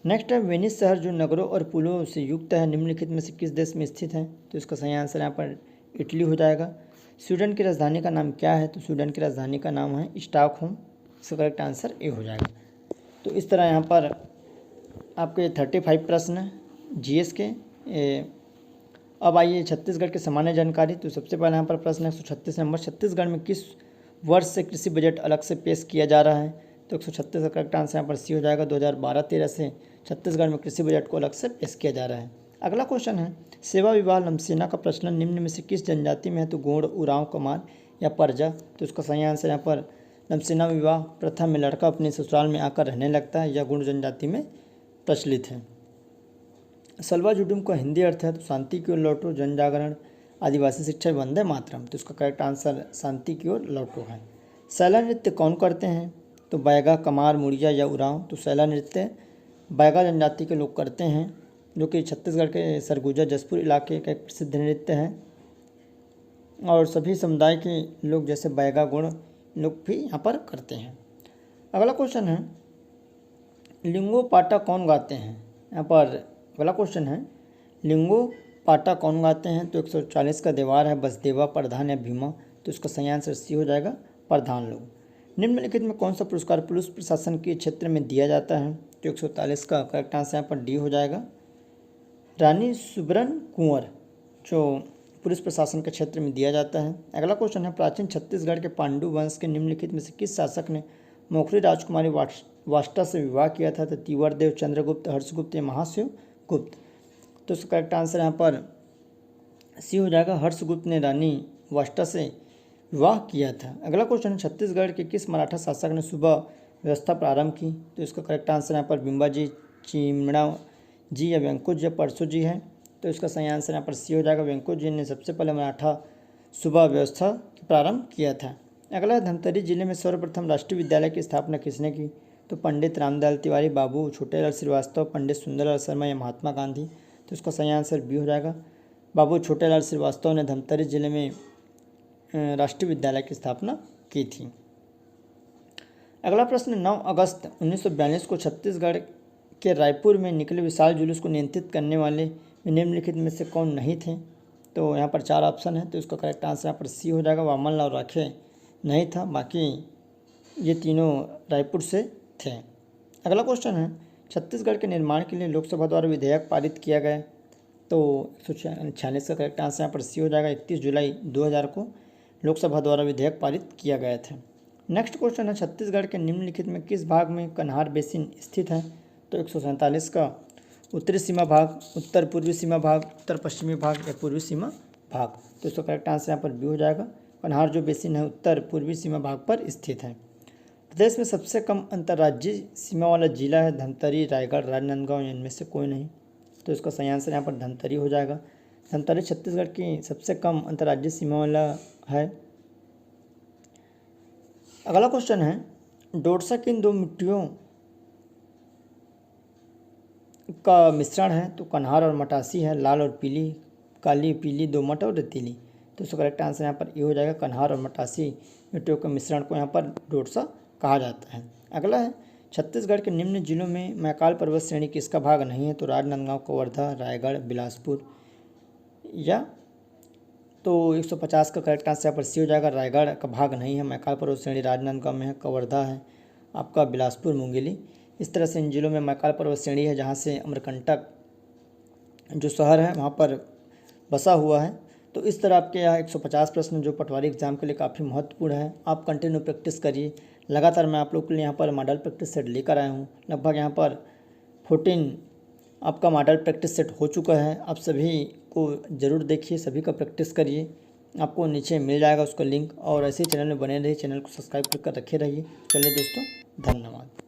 नेक्स्ट है वेनिस शहर जो नगरों और पुलों से युक्त है, निम्नलिखित में से किस देश में स्थित है? तो इसका सही आंसर यहाँ पर इटली हो जाएगा। स्वीडन की राजधानी का नाम क्या है? तो स्वीडन की राजधानी का नाम है स्टॉकहोम। इसका करेक्ट आंसर ए हो जाएगा। तो इस तरह यहाँ पर आपके 35 प्रश्न जीएस के। अब आइए छत्तीसगढ़ की सामान्य जानकारी। तो सबसे पहले यहाँ पर प्रश्न 136 नंबर, छत्तीसगढ़ में किस वर्ष से कृषि बजट अलग से पेश किया जा रहा है? तो 136 का करेक्ट आंसर यहाँ पर सी हो जाएगा। 2012-13 से छत्तीसगढ़ में कृषि बजट को अलग से पेश किया जा रहा है। अगला क्वेश्चन है, सेवा विवाह लमसेना का प्रचलन निम्न में से किस जनजाति में है? तो गोंड, उरांव, कमार या परजा। तो इसका सही आंसर यहाँ पर लमसेना विवाह प्रथा में लड़का अपने ससुराल में आकर रहने लगता है, यह गोंड जनजाति में प्रचलित है। सलवा जुडुम का हिंदी अर्थ है तो शांति की ओर लौटो, जन जागरण, आदिवासी शिक्षा, वंदे मातरम। तो इसका करेक्ट आंसर शांति की ओर लौटो है। सैला नृत्य कौन करते हैं? तो बैगा, कमार, मुड़िया या उरांव। तो सैला नृत्य बैगा जनजाति के लोग करते हैं, जो कि छत्तीसगढ़ के सरगुजा जसपुर इलाके का एक प्रसिद्ध नृत्य है। और सभी समुदाय के लोग जैसे बैगा गुण लोग भी यहाँ पर करते हैं। अगला क्वेश्चन है, लिंगो पाटा कौन गाते हैं? यहाँ पर अगला क्वेश्चन है, लिंगो पाटा कौन गाते हैं? तो 140 का देवार है बसदेवा, प्रधान या भीमा। तो इसका सही आंसर सी हो जाएगा, प्रधान लोग। निम्नलिखित में कौन सा पुरस्कार पुलिस प्रशासन के क्षेत्र में दिया जाता है? तो 141 का करेक्ट आंसर यहाँ पर डी हो जाएगा। रानी सुबरन कुंवर जो पुलिस प्रशासन के क्षेत्र में दिया जाता है। अगला क्वेश्चन है, प्राचीन छत्तीसगढ़ के पांडु वंश के निम्नलिखित में से किस शासक ने मोखरी राजकुमारी वाष्टा से विवाह किया था? तो तीवरदेव, चंद्रगुप्त, हर्षगुप्त या महाशिव गुप्त। तो इसका करेक्ट आंसर यहाँ पर सी हो जाएगा, हर्षगुप्त ने रानी वाष्टा से विवाह किया था। अगला क्वेश्चन है, छत्तीसगढ़ के किस मराठा शासक ने सुबह व्यवस्था प्रारंभ की? तो इसका करेक्ट आंसर यहाँ पर बिंबाजी, चिमड़ा जी या वेंकुज या परसू जी है। तो इसका सही आंसर यहाँ पर सी हो जाएगा, वेंकुज जी ने सबसे पहले मराठा सुबह व्यवस्था प्रारंभ किया था। अगला, धमतरी जिले में सर्वप्रथम राष्ट्रीय विद्यालय की स्थापना किसने की? तो पंडित रामदयाल तिवारी, बाबू छोटेलाल श्रीवास्तव, पंडित सुंदरलाल शर्मा या महात्मा गांधी। तो इसका सही आंसर बी हो जाएगा, बाबू छोटेलाल श्रीवास्तव ने धमतरी जिले में राष्ट्रीय विद्यालय की स्थापना की थी। अगला प्रश्न, 9 अगस्त 1942 को छत्तीसगढ़ के रायपुर में निकले विशाल जुलूस को नियंत्रित करने वाले निम्नलिखित में से कौन नहीं थे? तो यहाँ पर 4 ऑप्शन है। तो इसका करेक्ट आंसर यहाँ पर सी हो जाएगा, वामन लाल राखे नहीं था, बाकी ये तीनों रायपुर से थे। अगला क्वेश्चन है, छत्तीसगढ़ के निर्माण के लिए लोकसभा द्वारा विधेयक पारित किया गया। तो 146 का करेक्ट आंसर यहाँ पर सी हो जाएगा, 31 जुलाई 2000 को लोकसभा द्वारा विधेयक पारित किया गया था। नेक्स्ट क्वेश्चन है, छत्तीसगढ़ के निम्नलिखित में किस भाग में कन्हार बेसिन स्थित है? तो 147 का उत्तरी सीमा भाग, उत्तर पूर्वी सीमा भाग, उत्तर पश्चिमी भाग या पूर्वी सीमा भाग। तो इसका करेक्ट आंसर यहाँ पर बी हो जाएगा, कन्हार जो बेसिन है उत्तर पूर्वी सीमा भाग पर स्थित है। प्रदेश में सबसे कम अंतर्राज्यीय सीमा वाला जिला है धमतरी, रायगढ़, राजनांदगांव, इनमें से कोई नहीं। तो इसका सही आंसर यहाँ पर धमतरी हो जाएगा। धमतरी छत्तीसगढ़ की सबसे कम अंतर्राज्यीय सीमा वाला है। अगला क्वेश्चन है, डोरसा किन दो मिट्टियों का मिश्रण है? तो कन्हार और मटासी है, लाल और पीली, काली पीली दोमट और रेतीली। तो इसका करेक्ट आंसर यहाँ पर ये हो जाएगा, कन्हार और मटासी मिट्टियों के मिश्रण को यहाँ पर डोरसा कहा जाता है। अगला है, छत्तीसगढ़ के निम्न जिलों में मैकाल पर्वत श्रेणी किसका भाग नहीं है? तो राजनांदगांव, कवर्धा, रायगढ़, बिलासपुर या। तो 150 का करेक्ट आंसर यहाँ पर सी हो जाएगा, रायगढ़ का भाग नहीं है। मैकाल पर्वत श्रेणी राजनांदगांव में है, कवर्धा है आपका, बिलासपुर, मुंगेली। इस तरह से इन जिलों में मैकाल पर्वत श्रेणी है, जहाँ से अमरकंटक जो शहर है वहाँ पर बसा हुआ है। तो इस तरह आपके यहाँ 150 प्रश्न जो पटवारी एग्जाम के लिए काफ़ी महत्वपूर्ण है। आप कंटिन्यू प्रैक्टिस करिए लगातार। मैं आप लोग के लिए यहाँ पर मॉडल प्रैक्टिस सेट लेकर आया हूँ। लगभग यहाँ पर 14 आपका मॉडल प्रैक्टिस सेट हो चुका है। आप सभी को ज़रूर देखिए, सभी का प्रैक्टिस करिए, आपको नीचे मिल जाएगा उसका लिंक। और ऐसे ही चैनल में बने रहिए, चैनल को सब्सक्राइब कर रखे रहिए। चलिए दोस्तों, धन्यवाद।